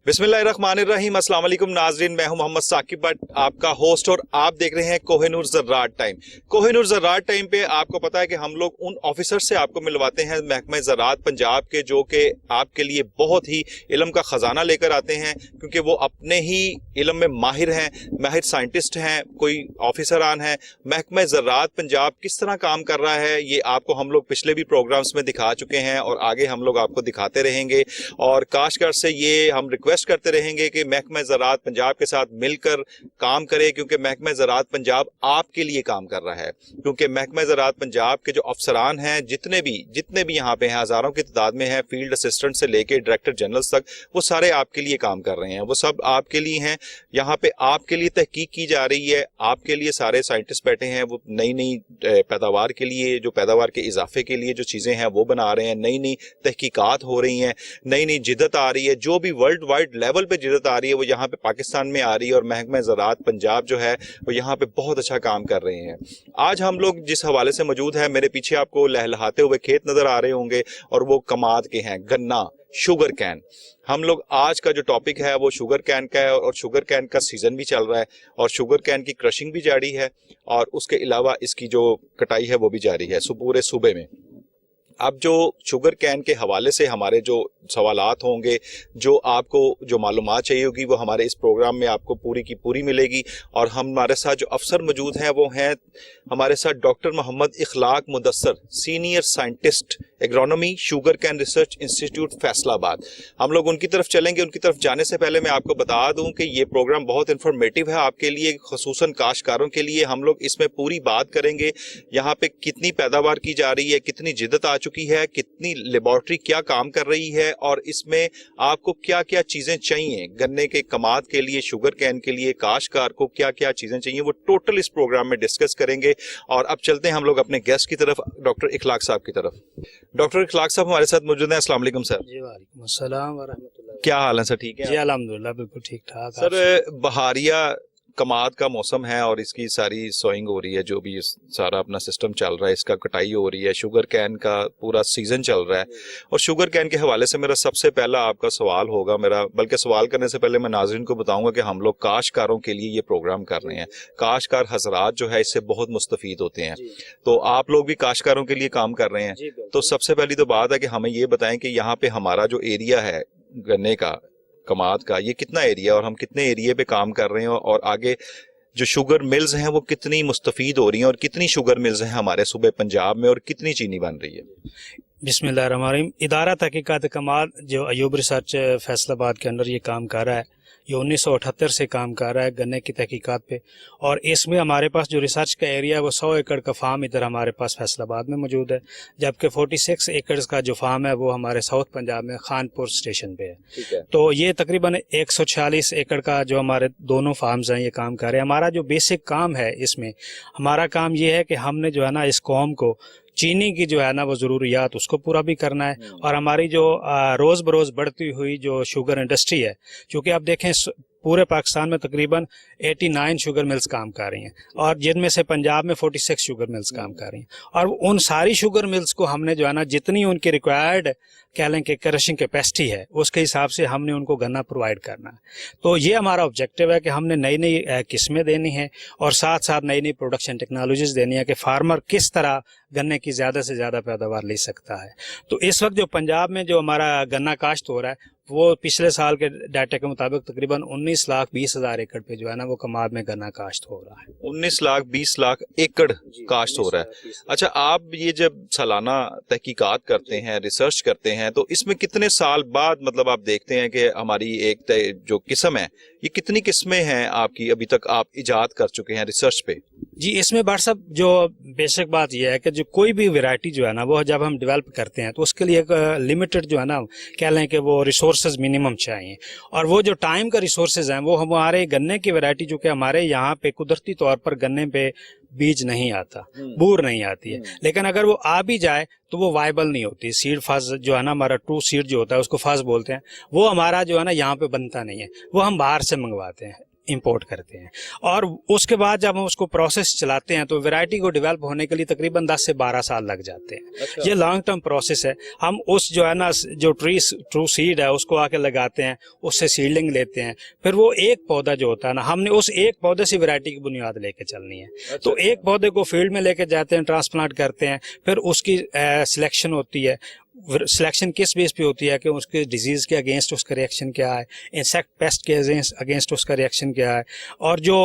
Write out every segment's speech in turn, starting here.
बिस्मिल्लाहिर्रहमानिर्रहीम। अस्सलाम वालेकुम नाजरीन, मैं हूं मोहम्मद साकिब भट्ट, आपका होस्ट, और आप देख रहे हैं कोहिनूर ज़राअत टाइम। कोहिनूर ज़राअत टाइम पे आपको पता है कि हम लोग उन ऑफिसर से आपको मिलवाते हैं महकमा ज़राअत पंजाब के, जो कि आपके लिए बहुत ही इल्म का ख़जाना लेकर आते हैं, क्योंकि वो अपने ही इल्म में माहिर हैं, माहिर साइंटिस्ट हैं, कोई ऑफिसरान हैं। महकमा ज़राअत पंजाब किस तरह काम कर रहा है ये आपको हम लोग पिछले भी प्रोग्राम्स में दिखा चुके हैं और आगे हम लोग आपको दिखाते रहेंगे। और काशगर से ये हम रिक्वेस्ट करते रहेंगे कि महकमा ज़राअत पंजाब के साथ मिलकर काम करे, क्योंकि महकमा ज़राअत पंजाब आपके लिए काम कर रहा है। क्योंकि महकमा ज़राअत पंजाब के जो अफसरान हैं, जितने भी यहाँ पे हैं, हज़ारों की तादाद में हैं, फील्ड असिस्टेंट से लेके डायरेक्टर जनरल तक, वो सारे आपके लिए काम कर रहे हैं। वो सब आपके लिए हैं। यहाँ पे आपके लिए तहकीक की जा रही है, आपके लिए सारे साइंटिस्ट बैठे हैं। वो नई नई पैदावार के लिए, जो पैदावार के इजाफे के लिए जो चीज़ें हैं वो बना रहे हैं। नई नई तहकीकात हो रही हैं, नई नई जिद्दत आ रही है। जो भी वर्ल्ड वाइड लेवल पे जिद्दत आ रही है वो यहाँ पे पाकिस्तान में आ रही है, और महकमा ज़राअत पंजाब जो है वो यहाँ पे बहुत अच्छा काम कर रहे हैं। आज हम लोग जिस हवाले से मौजूद है, मेरे पीछे आपको लहलहाते हुए खेत नजर आ रहे होंगे, और वो कमाद के हैं, गन्ना, शुगर कैन। हम लोग आज का जो टॉपिक है वो शुगर कैन का है, और शुगर कैन का सीजन भी चल रहा है, और शुगर कैन की क्रशिंग भी जारी है, और उसके अलावा इसकी जो कटाई है वो भी जारी है पूरे सूबे में। अब जो शुगर कैन के हवाले से हमारे जो सवालात होंगे, जो आपको जो मालूमात चाहिए होगी, वो हमारे इस प्रोग्राम में आपको पूरी की पूरी मिलेगी। और हमारे साथ जो अफसर मौजूद हैं वो हैं हमारे साथ doctor Mohammad Ikhlaq Mudassar, senior scientist agronomy, sugarcane research institute Faisalabad. हम लोग उनकी तरफ चलेंगे। उनकी तरफ जाने से पहले मैं आपको बता दूं कि ये प्रोग्राम बहुत इन्फॉर्मेटिव है आपके लिए, खुसूसन काश्तकारों के लिए। हम लोग इसमें पूरी बात करेंगे, यहाँ पे कितनी पैदावार की जा रही है, कितनी जिद्दत आ चुकी है, कितनी लेबोरेटरी क्या काम कर रही है, और इसमें आपको क्या क्या चीजें चाहिए गन्ने के कमाद के लिए, शुगर कैन के लिए, काश्तकार को क्या क्या चीजें चाहिए, वो टोटल इस प्रोग्राम में डिस्कस करेंगे। और अब चलते हैं हम लोग अपने गेस्ट की तरफ, डॉक्टर इखलाक साहब की तरफ। डॉक्टर इखलाक साहब हमारे साथ मौजूद हैं। अस्सलाम वालेकुम सर। जी वालेकुम अस्सलाम व रहमतुल्लाह। क्या हाल है सर? ठीक है जी अल्हम्दुलिल्लाह, बिल्कुल ठीक ठाक। सर, बहारिया कमाद का मौसम है और इसकी सारी सोइंग हो रही है, जो भी सारा अपना सिस्टम चल रहा है, इसका कटाई हो रही है, शुगर कैन का पूरा सीजन चल रहा है। और शुगर कैन के हवाले से मेरा सबसे पहला आपका सवाल होगा, बल्कि सवाल करने से पहले मैं नाज़रीन को बताऊंगा कि हम लोग काश्तकारों के लिए ये प्रोग्राम कर रहे हैं। काश्तकार हजरात जो है इससे बहुत मुस्तफीद होते हैं, तो आप लोग भी काश्तकारों के लिए काम कर रहे हैं। तो सबसे पहली तो बात है कि हमें ये बताएं कि यहाँ पे हमारा जो एरिया है गन्ने का, कमाद का, ये कितना एरिया और हम कितने एरिया पे काम कर रहे हैं, और आगे जो शुगर मिल्स हैं वो कितनी मुस्तफीद हो रही हैं, और कितनी शुगर मिल्स हैं हमारे सूबे पंजाब में, और कितनी चीनी बन रही है। बिस्मिल्लाहिर्रहमानिर्रहीम। इदारा तहकीकात कमाद जो अयूब रिसर्च फैसलाबाद के अंदर ये काम कर रहा है, ये 1978 से काम कर रहा है गन्ने की तहकीकात पे। और इसमें हमारे पास जो रिसर्च का एरिया है वो 100 एकड़ का फार्म इधर हमारे पास फैसलाबाद में मौजूद है, जबकि 46 एकड़ का जो फार्म है वो हमारे साउथ पंजाब में खानपुर स्टेशन पे है। तो ये तकरीबन 146 एकड़ का जो हमारे दोनों फार्म्स हैं ये काम कर रहे हैं। हमारा जो बेसिक काम है इसमें, हमारा काम ये है कि हमने जो है ना इस कौम को चीनी की जो है ना वो ज़रूरियात उसको पूरा भी करना है। और हमारी जो रोज़ बरोज़ बढ़ती हुई जो शुगर इंडस्ट्री है, क्योंकि आप देखें पूरे पाकिस्तान में तकरीबन 89 शुगर मिल्स काम कर रही हैं, और जिनमें से पंजाब में 46 शुगर मिल्स काम कर रही हैं। और उन सारी शुगर मिल्स को हमने जो है ना जितनी उनकी रिक्वायर्ड कह लें कि क्रशिंग कैपेसिटी है, उसके हिसाब से हमने उनको गन्ना प्रोवाइड करना है। तो ये हमारा ऑब्जेक्टिव है कि हमने नई नई किस्में देनी है, और साथ साथ नई नई प्रोडक्शन टेक्नोलॉजीज देनी है कि फार्मर किस तरह गन्ने की ज़्यादा से ज़्यादा पैदावार ले सकता है। तो इस वक्त जो पंजाब में जो हमारा गन्ना काश्त हो रहा है वो पिछले साल के डाटा के मुताबिक तकरीबन 19,20,000 एकड़ पे जो है ना वो कमाद में गन्ना काश्त हो रहा है। 19,20,00,000 एकड़ काश्त हो रहा है। अच्छा, आप ये जब सालाना तहकीकात करते हैं, रिसर्च करते हैं, तो इसमें कितने साल बाद मतलब आप देखते हैं कि हमारी एक जो किस्म है, ये कितनी किस्में हैं आपकी अभी तक आप इजाद कर चुके हैं रिसर्च पे? जी, इसमें बार साहब जो बेसिक बात यह है कि जो कोई भी वैरायटी जो है ना वो जब हम डेवलप करते हैं तो उसके लिए एक लिमिटेड जो है ना कह लें कि वो रिसोर्सेज मिनिमम चाहिए। और वो जो टाइम का रिसोर्सेज हैं वो हमारे गन्ने की वैरायटी, जो कि हमारे यहाँ पे कुदरती तौर पर गन्ने पे बीज नहीं आता, बूर नहीं आती है, लेकिन अगर वो आ भी जाए तो वो वायबल नहीं होती। सीड फज जो है ना, हमारा ट्रू सीड जो होता है उसको फज बोलते हैं, वो हमारा जो है ना यहाँ पे बनता नहीं है, वो हम बाहर से मंगवाते हैं। इंपोर्ट करते हैं। और उसके बाद जब हम उसको प्रोसेस चलाते हैं तो वैरायटी को डेवलप होने के लिए तकरीबन 10 से 12 साल लग जाते हैं। अच्छा। ये लॉन्ग टर्म प्रोसेस है। हम उस जो है ना जो ट्रू सीड है उसको आके लगाते हैं, उससे सीडलिंग लेते हैं, फिर वो एक पौधा जो होता है ना, हमने उस एक पौधे से वैरायटी की बुनियाद लेके चलनी है। तो एक पौधे को फील्ड में लेके जाते हैं, ट्रांसप्लांट करते हैं, फिर उसकी सिलेक्शन होती है। सिलेक्शन किस बेस पे होती है कि उसके डिजीज के अगेंस्ट उसका रिएक्शन क्या है, इंसेक्ट पेस्ट के अगेंस्ट उसका रिएक्शन क्या है, और जो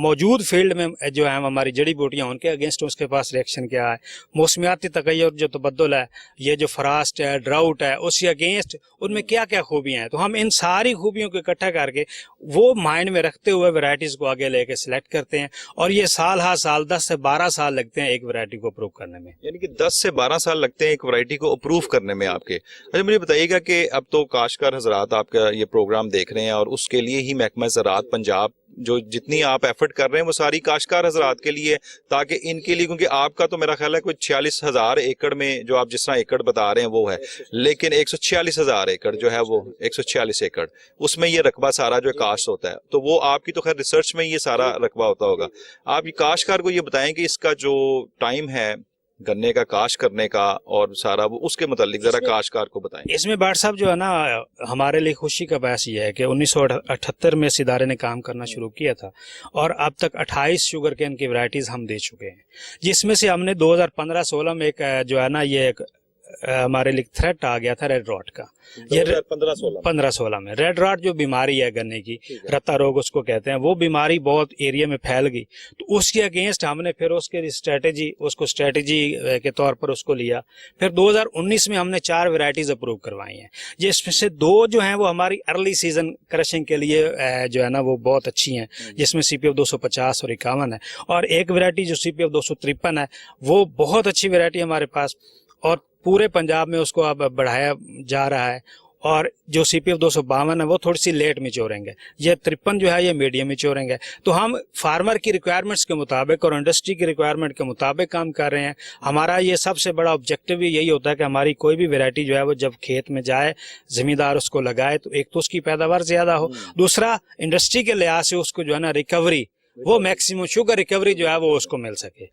मौजूद फील्ड में जो है हमारी जड़ी बूटियां उनके अगेंस्ट उसके पास रिएक्शन क्या है, मौसमियाती तगय्युर जो तबद्दुल है, ये जो फ्रास्ट है, ड्राउट है, उसके अगेंस्ट उनमें क्या क्या खूबियां हैं। तो हम इन सारी खूबियों को इकट्ठा करके वो माइंड में रखते हुए वैरायटीज को आगे लेके सिलेक्ट करते हैं, और ये साल हर साल 10 से 12 साल लगते हैं एक वैरायटी को अप्रूव करने में। यानी कि 10 से 12 साल लगते हैं एक वैरायटी को अप्रूव करने में आपके। अच्छा, मुझे बताइएगा कि अब तो काश्तकार हजरात आपका ये प्रोग्राम देख रहे हैं और उसके लिए ही महकमा ज़राअत पंजाब जो जितनी आप एफर्ट कर रहे हैं वो सारी काश्तकार हजरात के लिए, ताकि इनके लिए, क्योंकि आपका तो मेरा ख्याल है कोई 46,000 एकड़ में जो आप जिस तरह एकड़ बता रहे हैं वो है, लेकिन 146,000 एकड़ जो है वो 146 एकड़ उसमें ये रकबा सारा जो काश्त होता है, तो वो आपकी तो खैर रिसर्च में ये सारा रकबा होता होगा। आप ये काश्तकार को ये बताएं कि इसका जो टाइम है गन्ने का काश्त करने का और सारा वो उसके मुतालिक जरा काश्तकार को बताएं। इसमें बाट साहब जो है ना, हमारे लिए खुशी का बायस ये है कि 1978 में इस इदारे ने काम करना शुरू किया था और अब तक 28 शुगर केन की वैरायटीज हम दे चुके हैं, जिसमें से हमने 2015-16 में एक जो है ना ये एक हमारे लिए थ्रेट आ गया था रेड रॉट का। ये 15-16 में रेड रॉट जो बीमारी है गन्ने की, रत्ता रोग उसको कहते हैं, वो बीमारी बहुत एरिया में फैल गई। तो उसके अगेंस्ट हमने फिर उसके स्ट्रेटेजी के तौर पर उसको लिया। फिर 2019 में हमने 4 वैरायटीज अप्रूव करवाई हैं, जिसमें से 2 जो हैं वो हमारी अर्ली सीजन क्रशिंग के लिए जो है ना वो बहुत अच्छी हैं, जिसमें CPF 250 और 51 है, और एक वैरायटी जो CPF 253 है वो बहुत अच्छी वैरायटी हमारे पास, और पूरे पंजाब में उसको अब बढ़ाया जा रहा है। और जो CPF 252 है वो थोड़ी सी लेट मैच्योरिंग है, ये 53 जो है ये मीडियम मैच्योरिंग है। तो हम फार्मर की रिक्वायरमेंट्स के मुताबिक और इंडस्ट्री की रिक्वायरमेंट के मुताबिक काम कर रहे हैं। हमारा ये सबसे बड़ा ऑब्जेक्टिव भी यही होता है कि हमारी कोई भी वैरायटी जो है वो जब खेत में जाए, जमींदार उसको लगाए, तो एक तो उसकी पैदावार ज्यादा हो, दूसरा इंडस्ट्री के लिहाज से उसको जो है ना रिकवरी, वो मैक्सिमम शुगर रिकवरी जो है वो उसको मिल सके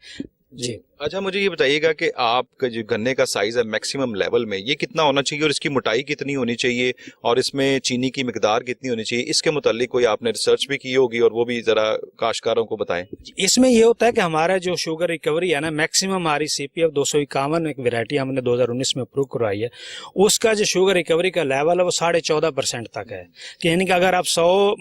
जी। अच्छा, मुझे ये बताइएगा कि आपका जो गन्ने का साइज है मैक्सिमम लेवल में ये कितना होना चाहिए और इसकी मोटाई कितनी होनी चाहिए और इसमें चीनी की मिकदार कितनी होनी चाहिए, इसके मुतालिक कोई आपने रिसर्च भी की होगी और वो भी जरा काश्तकारों को बताएं। इसमें ये होता है कि हमारा जो शुगर रिकवरी है ना, मैक्सिमम हमारी CPF 251 एक वैरायटी हमने 2019 में अप्रूव करवाई है, उसका जो शुगर रिकवरी का लेवल है वो 14.5% तक है। कि यानी कि अगर आप 100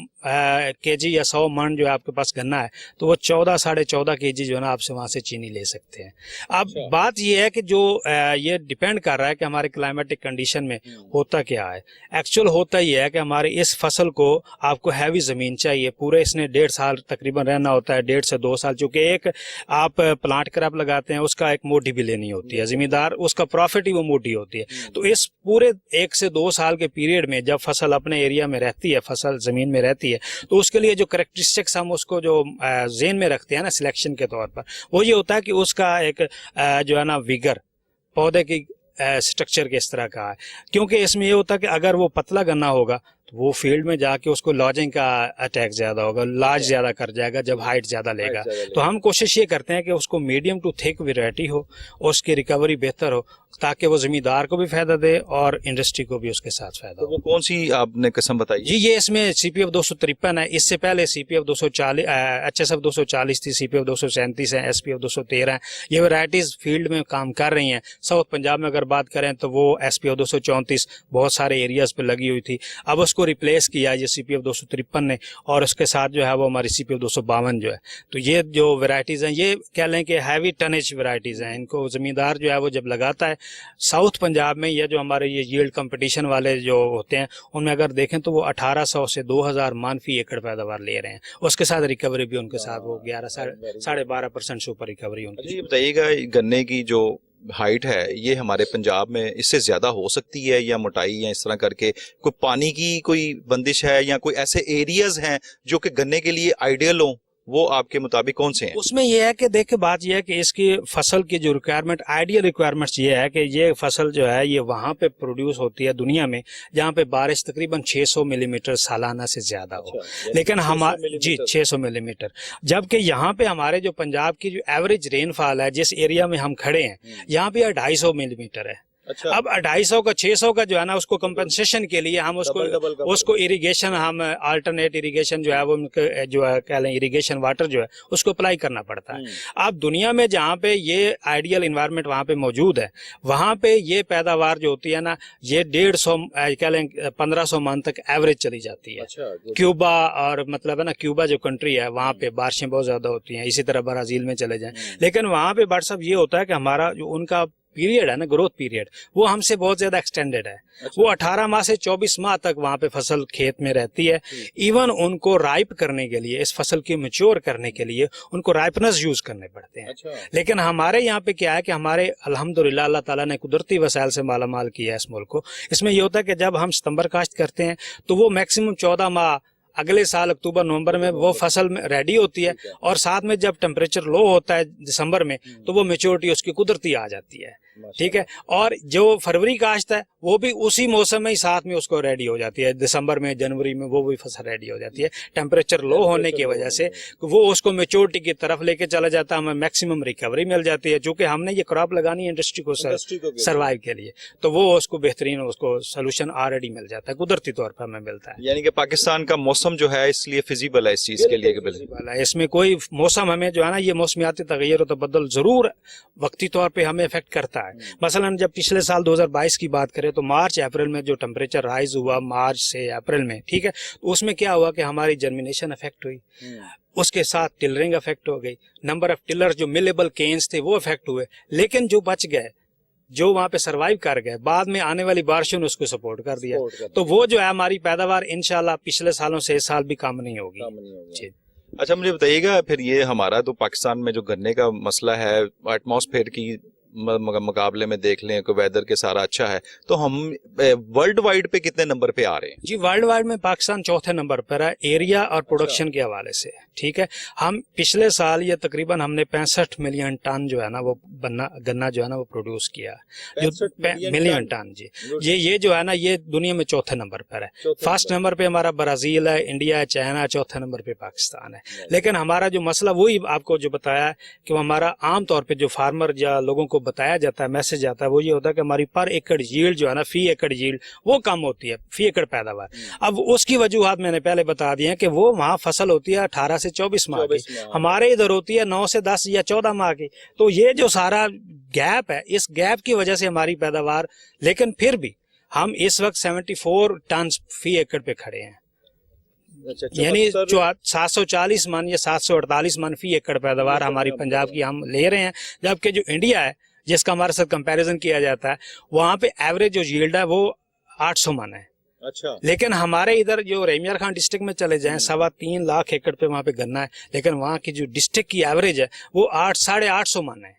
kg या 100 मन जो है आपके पास गन्ना है तो वो 14-14.5 kg जो है ना आपसे वहां से चीनी ले सकते हैं। अब बात यह है कि जो ये डिपेंड कर रहा है कि हमारे क्लाइमेटिक कंडीशन में होता क्या है। एक्चुअल होता ही है कि हमारे इस फसल को आपको हैवी जमीन चाहिए, पूरे इसने 1.5 साल तकरीबन रहना होता है, 1.5 से 2 साल, चूंकि एक आप प्लांट क्रॉप लगाते हैं उसका एक मोटी भी लेनी होती है, जिम्मेदार उसका प्रॉफिट ही वो मोटी होती है। तो इस पूरे 1 से 2 साल के पीरियड में जब फसल अपने एरिया में रहती है, फसल जमीन में रहती है, तो उसके लिए जो करेक्टरिस्टिक्स हम उसको जो जेन में रखते हैं ना सिलेक्शन के तौर पर, वो ये होता है कि उसका एक जो है ना विगर पौधे की स्ट्रक्चर के इस तरह का है। क्योंकि इसमें ये होता है कि अगर वो पतला गन्ना होगा तो वो फील्ड में जाके उसको लॉजिंग का अटैक ज्यादा होगा, लार्ज ज्यादा कर जाएगा जब हाइट ज्यादा लेगा। तो हम कोशिश ये करते हैं कि उसको मीडियम टू थिक वैरायटी हो, उसकी रिकवरी बेहतर हो, ताकि वो जमींदार को भी फायदा दे और इंडस्ट्री को भी उसके साथ फायदा तो हो। वो कौन सी आपने किस्म बताई जी, ये इसमें CPF 253 है, इससे पहले CPF 240 HSF 240 थी, CPF 237 है, SPF 213 है। ये वैरायटीज फील्ड में काम कर रही हैं। साउथ पंजाब में अगर बात करें तो वो SPF 234 बहुत सारे एरियाज पे लगी हुई थी, अब उसको रिप्लेस किया ये CPF 253 ने, और उसके साथ जो है वो हमारी CPF 252 जो है। तो ये जो वैरायटीज हैं ये कह लें कि हैवी टनेज वैरायटीज हैं, इनको जमींदार जो है वो जब लगाता है साउथ पंजाब में, ये जो हमारे ये यील्ड कंपटीशन वाले जो होते हैं उनमें अगर देखें तो वो 1800 से 2000 मन फी एकड़ पैदावार ले रहे हैं। उसके साथ रिकवरी भी उनके साथ वो 11-12.5% सुपर रिकवरी उनकी। ये बताइएगा गन्ने की जो हाइट है ये हमारे पंजाब में इससे ज्यादा हो सकती है या मोटाई या इस तरह करके कोई पानी की कोई बंदिश है या कोई ऐसे एरियाज हैं जो कि गन्ने के लिए आइडियल हो वो आपके मुताबिक कौन से हैं? उसमें यह है कि देखिए बात यह है कि इसकी फसल की जो रिक्वायरमेंट, आइडियल रिक्वायरमेंट्स ये है कि ये फसल जो है ये वहाँ पे प्रोड्यूस होती है दुनिया में जहाँ पे बारिश तकरीबन 600 मिलीमीटर सालाना से ज्यादा हो। लेकिन हमारे जी 600 मिलीमीटर, जबकि यहाँ पे हमारे जो पंजाब की जो एवरेज रेनफॉल है जिस एरिया में हम खड़े हैं यहाँ पे 250 मिलीमीटर है। अच्छा। अब 250 का 600 का जो है ना उसको कंपनसेशन के लिए हम उसको इरिगेशन, हम अल्टरनेट इरिगेशन जो है वो जो है कह लें इरिगेशन वाटर जो है उसको अप्लाई करना पड़ता है। अब दुनिया में जहाँ पे ये आइडियल इन्वायरमेंट वहाँ पे मौजूद है वहाँ पे ये पैदावार जो होती है ना ये 150 कह लें 1500 मन तक एवरेज चली जाती है। अच्छा, क्यूबा और मतलब है ना क्यूबा जो कंट्री है वहाँ पे बारिशें बहुत ज्यादा होती हैं, इसी तरह ब्राजील में चले जाएं। लेकिन वहाँ पे बट सब ये होता है कि हमारा जो उनका पीरियड है ना ग्रोथ पीरियड वो हमसे बहुत ज्यादा एक्सटेंडेड है। वो 18 माह से 24 माह तक वहाँ पे फसल खेत में रहती है। इवन उनको राइप करने के लिए, इस फसल की मैच्योर करने के लिए उनको राइपनेस यूज करने पड़ते हैं। लेकिन हमारे यहाँ पे क्या है कि हमारे अल्हम्दुलिल्लाह अल्लाह ताला ने कुदरती वसाइल से मालामाल किया है इस मुल्क को। इसमें यह होता है कि जब हम सितंबर काश्त करते हैं तो वो मैक्सिमम 14 माह अगले साल अक्टूबर नवंबर में वो फसल में रेडी होती है और साथ में जब टेम्परेचर लो होता है दिसंबर में तो वो मेच्योरिटी उसकी कुदरती आ जाती है। ठीक है। और जो फरवरी काश्त है वो भी उसी मौसम में ही साथ में उसको रेडी हो जाती है, दिसंबर में जनवरी में वो भी फसल रेडी हो जाती है। टेम्परेचर लो होने की वजह से वो उसको मेच्योरिटी की तरफ लेके चला जाता है, हमें मैक्सिमम रिकवरी मिल जाती है। चूंकि हमने ये क्रॉप लगानी है इंडस्ट्री को सर्वाइव के लिए तो वो उसको बेहतरीन उसको सोल्यूशन ऑलरेडी मिल जाता है, कुदरती तौर पर हमें मिलता है। यानी कि पाकिस्तान का मौसम जो है इसलिए फिजिबल है इस चीज के लिए है। इसमें कोई मौसम हमें जो है ना ये मौसमियाती तगैर तो बदल जरूर वक्ती तौर पे हमें इफेक्ट करता है। मसलन जब पिछले साल 2022 की बात करें तो मार्च अप्रैल में जो टेम्परेचर राइज हुआ मार्च से अप्रैल में, ठीक है, तो उसमें क्या हुआ कि हमारी जर्मिनेशन अफेक्ट हुई, उसके साथ टिलरिंग अफेक्ट हो गई, नंबर ऑफ टिलर जो मिलेबल केन्स थे वो अफेक्ट हुए। लेकिन जो बच गए, जो वहां पे सरवाइव कर गए, बाद में आने वाली बारिशों ने उसको सपोर्ट कर दिया। तो वो जो है हमारी पैदावार इंशाल्लाह पिछले सालों से इस साल भी कम नहीं होगी। अच्छा, मुझे बताइएगा फिर ये हमारा तो पाकिस्तान में जो गन्ने का मसला है एटमॉस्फेयर की मुकाबले में देख लें कि वेदर के सारा अच्छा है तो हम वर्ल्ड वाइड पे कितने नंबर पे आ रहे हैं? जी वर्ल्ड वाइड में पाकिस्तान चौथे नंबर पर है एरिया और प्रोडक्शन के हवाले से। ठीक है। हम पिछले साल ये तकरीबन हमने 65 मिलियन टन जो है ना वो गन्ना जो है ना वो प्रोड्यूस किया, जो मिलियन टन। जी ये जो है ना ये दुनिया में चौथे नंबर पर है। फर्स्ट नंबर पे हमारा ब्राजील है, इंडिया है, चाइना है, चौथे नंबर पे पाकिस्तान है। लेकिन हमारा जो मसला वही आपको जो बताया कि हमारा आमतौर पर जो फार्मर या लोगों को बताया जाता है, मैसेज आता है, वो ये होता है कि हमारी पर एकड़ यील्ड जो है ना फी एकड़ यील्ड वो कम होती है, फी एकड़ पैदावार। अब उसकी वजूहात मैंने पहले बता दी है कि वो वहाँ फसल होती है 18 से 24 माह की, हमारे इधर होती है 9 से 10 या 14 माह की। तो ये जो सारा गैप है, इस गैप की वजह से हमारी पैदावार, लेकिन फिर भी हम इस वक्त 74 टन फी एकड़ पे खड़े हैं। यानी 740 मन या 748 मन फी एकड़ पैदावार हमारी पंजाब की हम ले रहे हैं। जबकि जो इंडिया है जिसका हमारे साथ कंपैरिजन किया जाता है वहाँ पे एवरेज जो यील्ड है वो 800 मन है। अच्छा। लेकिन हमारे इधर जो रेमियार खान डिस्ट्रिक्ट में चले जाएं 3.25 लाख एकड़ पे वहाँ पे गन्ना है, लेकिन वहाँ की जो डिस्ट्रिक्ट की एवरेज है वो 800-850 मन है।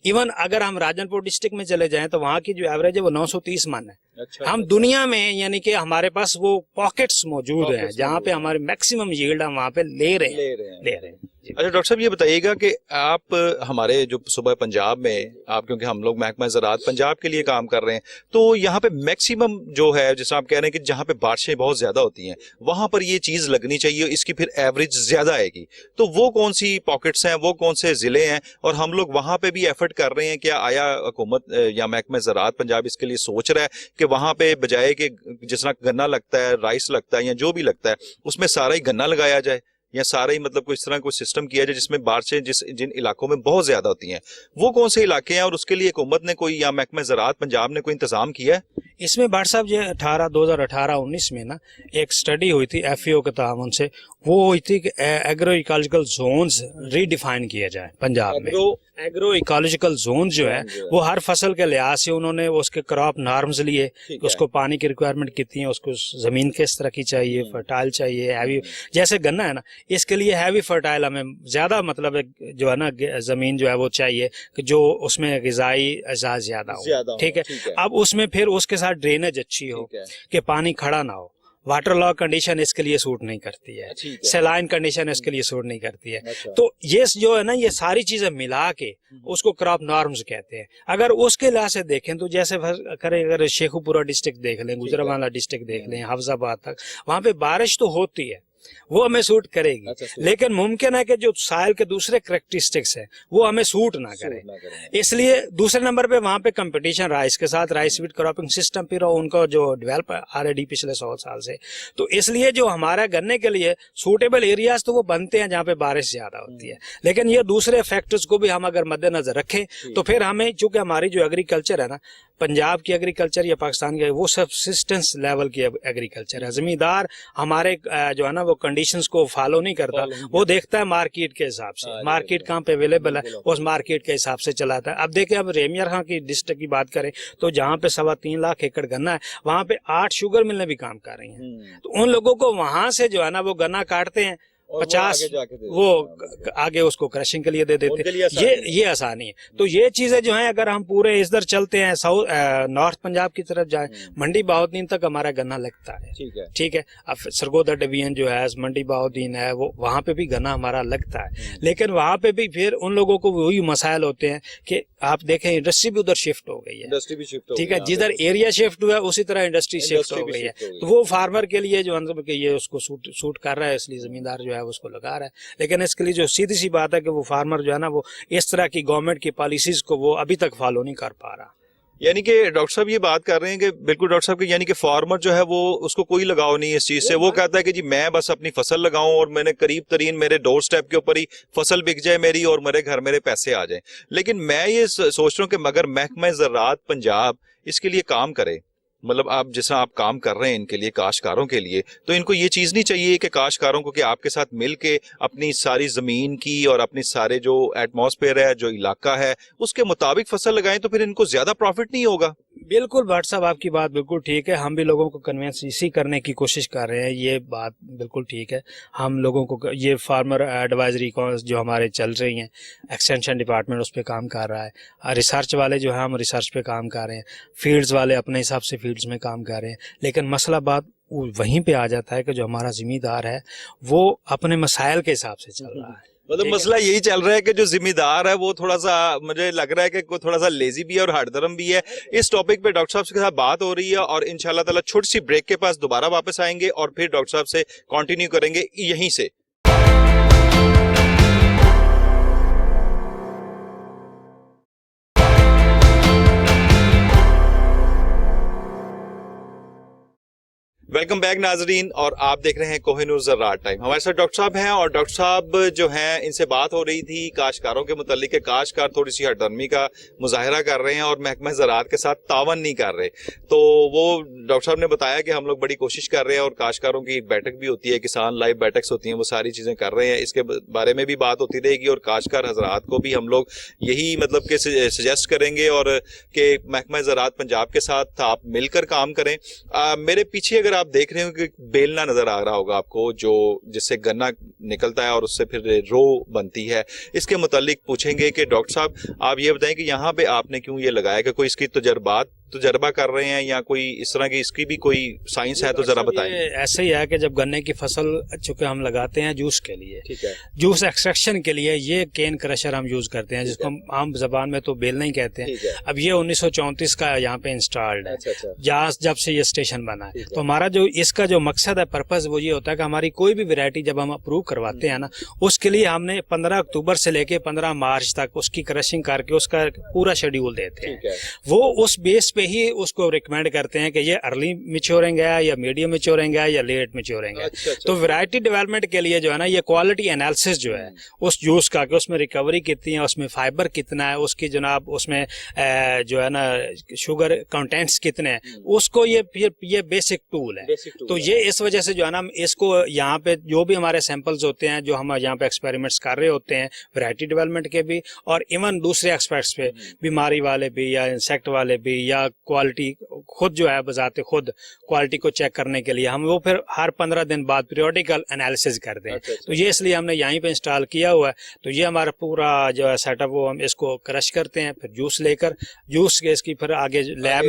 इवन अगर हम राजनपुर डिस्ट्रिक्ट में चले जाएं तो वहाँ की जो एवरेज है वो 930 मन है। अच्छा, हम दुनिया में यानी कि हमारे पास वो पॉकेट्स मौजूद हैं जहाँ पे हमारे मैक्सिमम यील्ड हम वहाँ पे ले रहे हैं। अच्छा डॉक्टर साहब ये बताइएगा कि आप हमारे जो सुबह पंजाब में आप, क्योंकि हम लोग महकमा ज़राअत पंजाब के लिए काम कर रहे हैं, तो यहाँ पे मैक्सिमम जो है जैसे आप कह रहे हैं कि जहाँ पे बारिशें बहुत ज्यादा होती हैं वहां पर ये चीज लगनी चाहिए, इसकी फिर एवरेज ज्यादा आएगी। तो वो कौन सी पॉकेट्स हैं, वो कौन से जिले हैं, और हम लोग वहां पे भी एफर्ट कर रहे हैं क्या? आया हुकूमत या महकमा ज़राअत पंजाब इसके लिए सोच रहा है कि वहां पे बजाय कि जिस तरह गन्ना लगता है, राइस लगता है या जो भी लगता है, उसमें सारा ही गन्ना लगाया जाए, या सारा ही मतलब कोई इस तरह कोई सिस्टम किया जाए जिसमें बारिशें जिन इलाकों में बहुत ज्यादा होती हैं वो कौन से इलाके हैं, और उसके लिए हुकूमत ने कोई या महकमा ज़राअत पंजाब ने कोई इंतजाम किया है? इसमें भाट साहब ये 2018-19 में ना एक स्टडी हुई थी FAO के ताउन से, वो हुई थी कि एग्रो इकोलॉजिकल जोन्स रीडिफाइन किया जाए पंजाब में। एग्रो इकोलॉजिकल जोन जो है वो हर फसल के लिहाज से उन्होंने उसके क्रॉप नॉर्म्स लिए, उसको पानी की रिक्वायरमेंट कितनी है, उसको जमीन किस तरह की चाहिए, फर्टाइल चाहिए, हैवी, जैसे गन्ना है ना इसके लिए हैवी फर्टाइल हमें ज्यादा मतलब जो है ना जमीन जो है वो चाहिए कि जो उसमें ग़िज़ाई अज़ाज ज्यादा हो। ठीक है। अब उसमें फिर उसके साथ ड्रेनेज अच्छी हो कि पानी खड़ा ना हो, वाटर लॉग कंडीशन इसके लिए सूट नहीं करती है, ठीक है। सेलाइन कंडीशन इसके लिए सूट नहीं करती है। अच्छा। तो ये जो है ना, ये सारी चीजें मिला के उसको क्रॉप नॉर्म्स कहते हैं। अगर उसके लिहाज से देखें तो जैसे करें, अगर शेखुपुरा डिस्ट्रिक्ट देख लें, गुजरांवाला डिस्ट्रिक्ट देख लें, हाफजाबाद तक, वहां पे बारिश तो होती है, वो हमें सूट करेगी। अच्छा, लेकिन मुमकिन है कि जो साइल के दूसरे करेक्टरिस्टिक्स हैं वो हमें सूट ना करें। इसलिए दूसरे नंबर पे वहां पे कंपटीशन राइस के साथ, राइस वीट क्रॉपिंग सिस्टम फिर उनको जो डेवलप ऑलरेडी पिछले 100 साल से, तो इसलिए जो हमारा गन्ने के लिए सूटेबल एरियाज तो वो बनते हैं जहाँ पे बारिश ज्यादा होती है। लेकिन ये दूसरे फैक्टर्स को भी हम अगर मद्देनजर रखें तो फिर हमें, चूंकि हमारी जो एग्रीकल्चर है ना, पंजाब की एग्रीकल्चर या पाकिस्तान की, वो सब्सिस्टेंस लेवल की एग्रीकल्चर है। जमींदार हमारे जो है ना वो कंडीशंस को फॉलो नहीं करता, वो देखता है मार्केट के हिसाब से, मार्केट कहाँ पे अवेलेबल है उस मार्केट के हिसाब से चलाता है। अब देखिए, अब रेमियर खां की डिस्ट्रिक्ट की बात करें तो जहाँ पे 3.25 लाख एकड़ गन्ना है, वहाँ पे 8 शुगर मिलें भी काम कर रही हैं। तो उन लोगों को वहां से जो है ना वो गन्ना काटते हैं, 50 वो आगे उसको क्रशिंग के लिए दे देते हैं। ये आसानी है। तो ये चीजें जो हैं, अगर हम पूरे इधर चलते हैं नॉर्थ पंजाब की तरफ जाएं, मंडी बहाउद्दीन तक हमारा गन्ना लगता है, ठीक है। अब सरगोदा डिवीजन जो है, मंडी बहाउद्दीन है, वो वहां पे भी गन्ना हमारा लगता है। लेकिन वहां पे भी फिर उन लोगों को वही मसाइल होते हैं कि आप देखें इंडस्ट्री भी उधर शिफ्ट हो गई है, ठीक है। जिधर एरिया शिफ्ट हुआ है उसी तरह इंडस्ट्री शिफ्ट हो गई है। तो वो फार्मर के लिए जो मतलब कि ये उसको सूट कर रहा है, इसलिए जमींदार जो है उसको लगा रहा है। लेकिन इसके लिए जो सीधी सी बात है कि वो फार्मर जो है ना वो इस तरह की गवर्नमेंट की पॉलिसीज को वो अभी तक फॉलो नहीं कर पा रहा। यानी कि डॉक्टर साहब ये बात कर रहे हैं कि बिल्कुल डॉक्टर साहब कि यानी कि फार्मर जो है वो, उसको कोई लगाव नहीं है इस चीज से। वो कहता है कि जी मैं बस अपनी फसल लगाऊं और मैंने करीब तरीन मेरे डोर स्टेप के ऊपर ही फसल बिक जाए मेरी और मेरे घर मेरे पैसे आ जाए। लेकिन मैं ये सोच रहा हूँ कि मगर महकमा ज़राअत पंजाब इसके लिए काम करे, मतलब आप जैसा आप काम कर रहे हैं इनके लिए, काश्तकारों के लिए, तो इनको ये चीज नहीं चाहिए कि काश्तकारों को कि आपके साथ मिल के अपनी सारी जमीन की और अपने सारे जो एटमॉस्फेयर है, जो इलाका है, उसके मुताबिक फसल लगाएं, तो फिर इनको ज्यादा प्रॉफिट नहीं होगा? बिल्कुल भट्ट साहब, आपकी बात बिल्कुल ठीक है। हम भी लोगों को कन्विंस इसी करने की कोशिश कर रहे हैं, ये बात बिल्कुल ठीक है। हम लोगों को ये फार्मर एडवाइजरी जो हमारे चल रही हैं, एक्सटेंशन डिपार्टमेंट उस पर काम कर रहा है, रिसर्च वाले जो है हम रिसर्च पे काम कर रहे हैं, फील्ड्स वाले अपने हिसाब से फील्ड्स में काम कर रहे हैं। लेकिन मसला बात वहीं पे आ जाता है कि जो हमारा जिम्मेदार है वो अपने मसाइल के हिसाब से चल रहा है। मतलब मसला यही चल रहा है कि जो जिम्मेदार है वो थोड़ा सा, मुझे लग रहा है कि थोड़ा सा लेजी भी है और हरदर्म भी है। इस टॉपिक पे डॉक्टर साहब के साथ बात हो रही है और इंशाल्लाह ताला छोटी सी ब्रेक के पास दोबारा वापस आएंगे और फिर डॉक्टर साहब से कंटिन्यू करेंगे यहीं से। वेलकम बैक नाजरीन, और आप देख रहे हैं कोहिनूर ज़राअत टाइम। हमारे साथ डॉक्टर साहब हैं और डॉक्टर साहब जो हैं, इनसे बात हो रही थी काश्तकारों के मुतालिक। काश्तकार थोड़ी सी हरदर्मी का मुजाहरा कर रहे हैं और महकमा ज़राअत के साथ तावन नहीं कर रहे। तो वो डॉक्टर साहब ने बताया कि हम लोग बड़ी कोशिश कर रहे हैं और काश्तकारों की बैठक भी होती है, किसान लाइव बैठक्स होती हैं, वो सारी चीज़ें कर रहे हैं। इसके बारे में भी बात होती रहेगी और काश्तकार हजरात को भी हम लोग यही मतलब कि सजेस्ट करेंगे और कि महकमा ज़राअत पंजाब के साथ आप मिलकर काम करें। मेरे पीछे अगर आप देख रहे हो कि बेलना नजर आ रहा होगा आपको, जो जिससे गन्ना निकलता है और उससे फिर रो बनती है। इसके मुतालिक पूछेंगे कि डॉक्टर साहब आप ये बताएं कि यहाँ पे आपने क्यों ये लगाया, कि कोई इसकी तजर्बा कर रहे हैं या कोई इस तरह की इसकी भी कोई साइंस है तो जरा बताएं। ऐसे ही है कि जब गन्ने की फसल चूंकि हम लगाते हैं जूस के लिए, ठीक है, जूस एक्सट्रैक्शन के लिए ये केन क्रशर हम यूज करते हैं, जिसको हम आम जबान में तो बेलना ही कहते हैं। अब ये 1934 का यहाँ पे इंस्टॉल्ड है, जहाँ जब से ये स्टेशन बना है। तो हमारा जो इसका जो मकसद है, पर्पज, वो ये होता है कि हमारी कोई भी वैरायटी जब हम अप्रूव करवाते हैं ना, उसके लिए हमने 15 अक्टूबर से लेके 15 मार्च तक उसकी क्रशिंग करके उसका पूरा शेड्यूल देते हैं। वो उस बेस पे ही उसको रिकमेंड करते हैं कि ये अर्ली मैच्योरिंग है या मीडियम मैच्योरिंग है या लेट मैच्योरिंग है। तो वैरायटी डेवलपमेंट के लिए जो है ना, ये क्वालिटी एनालिसिस जो है उस जूस का, कि उसमें रिकवरी कितनी है, उसमें फाइबर कितना है, उसकी जनाब उसमें जो है ना शुगर कंटेंट्स कितने हैं, उसको ये बेसिक टूल है। तो ये इस वजह से जो है ना, इसको यहाँ पे जो भी हमारे सैंपल्स होते हैं, जो हम यहाँ पे एक्सपेरिमेंट्स कर रहे होते हैं वैरायटी डेवलपमेंट के भी और इवन दूसरे एक्सपेक्ट्स पे, बीमारी वाले भी या इंसेक्ट वाले भी या क्वालिटी खुद जो है बजाते खुद क्वालिटी को चेक करने के लिए हम वो फिर हर 15 दिन बाद पीरियोडिकल एनालिसिस करते हैं। तो ये इसलिए हमने यहीं पे इंस्टॉल किया हुआ है। तो ये हमारा पूरा जो है सेटअप, वो हम इसको क्रश करते हैं, फिर जूस लेकर जूस के इसकी फिर आगे लैब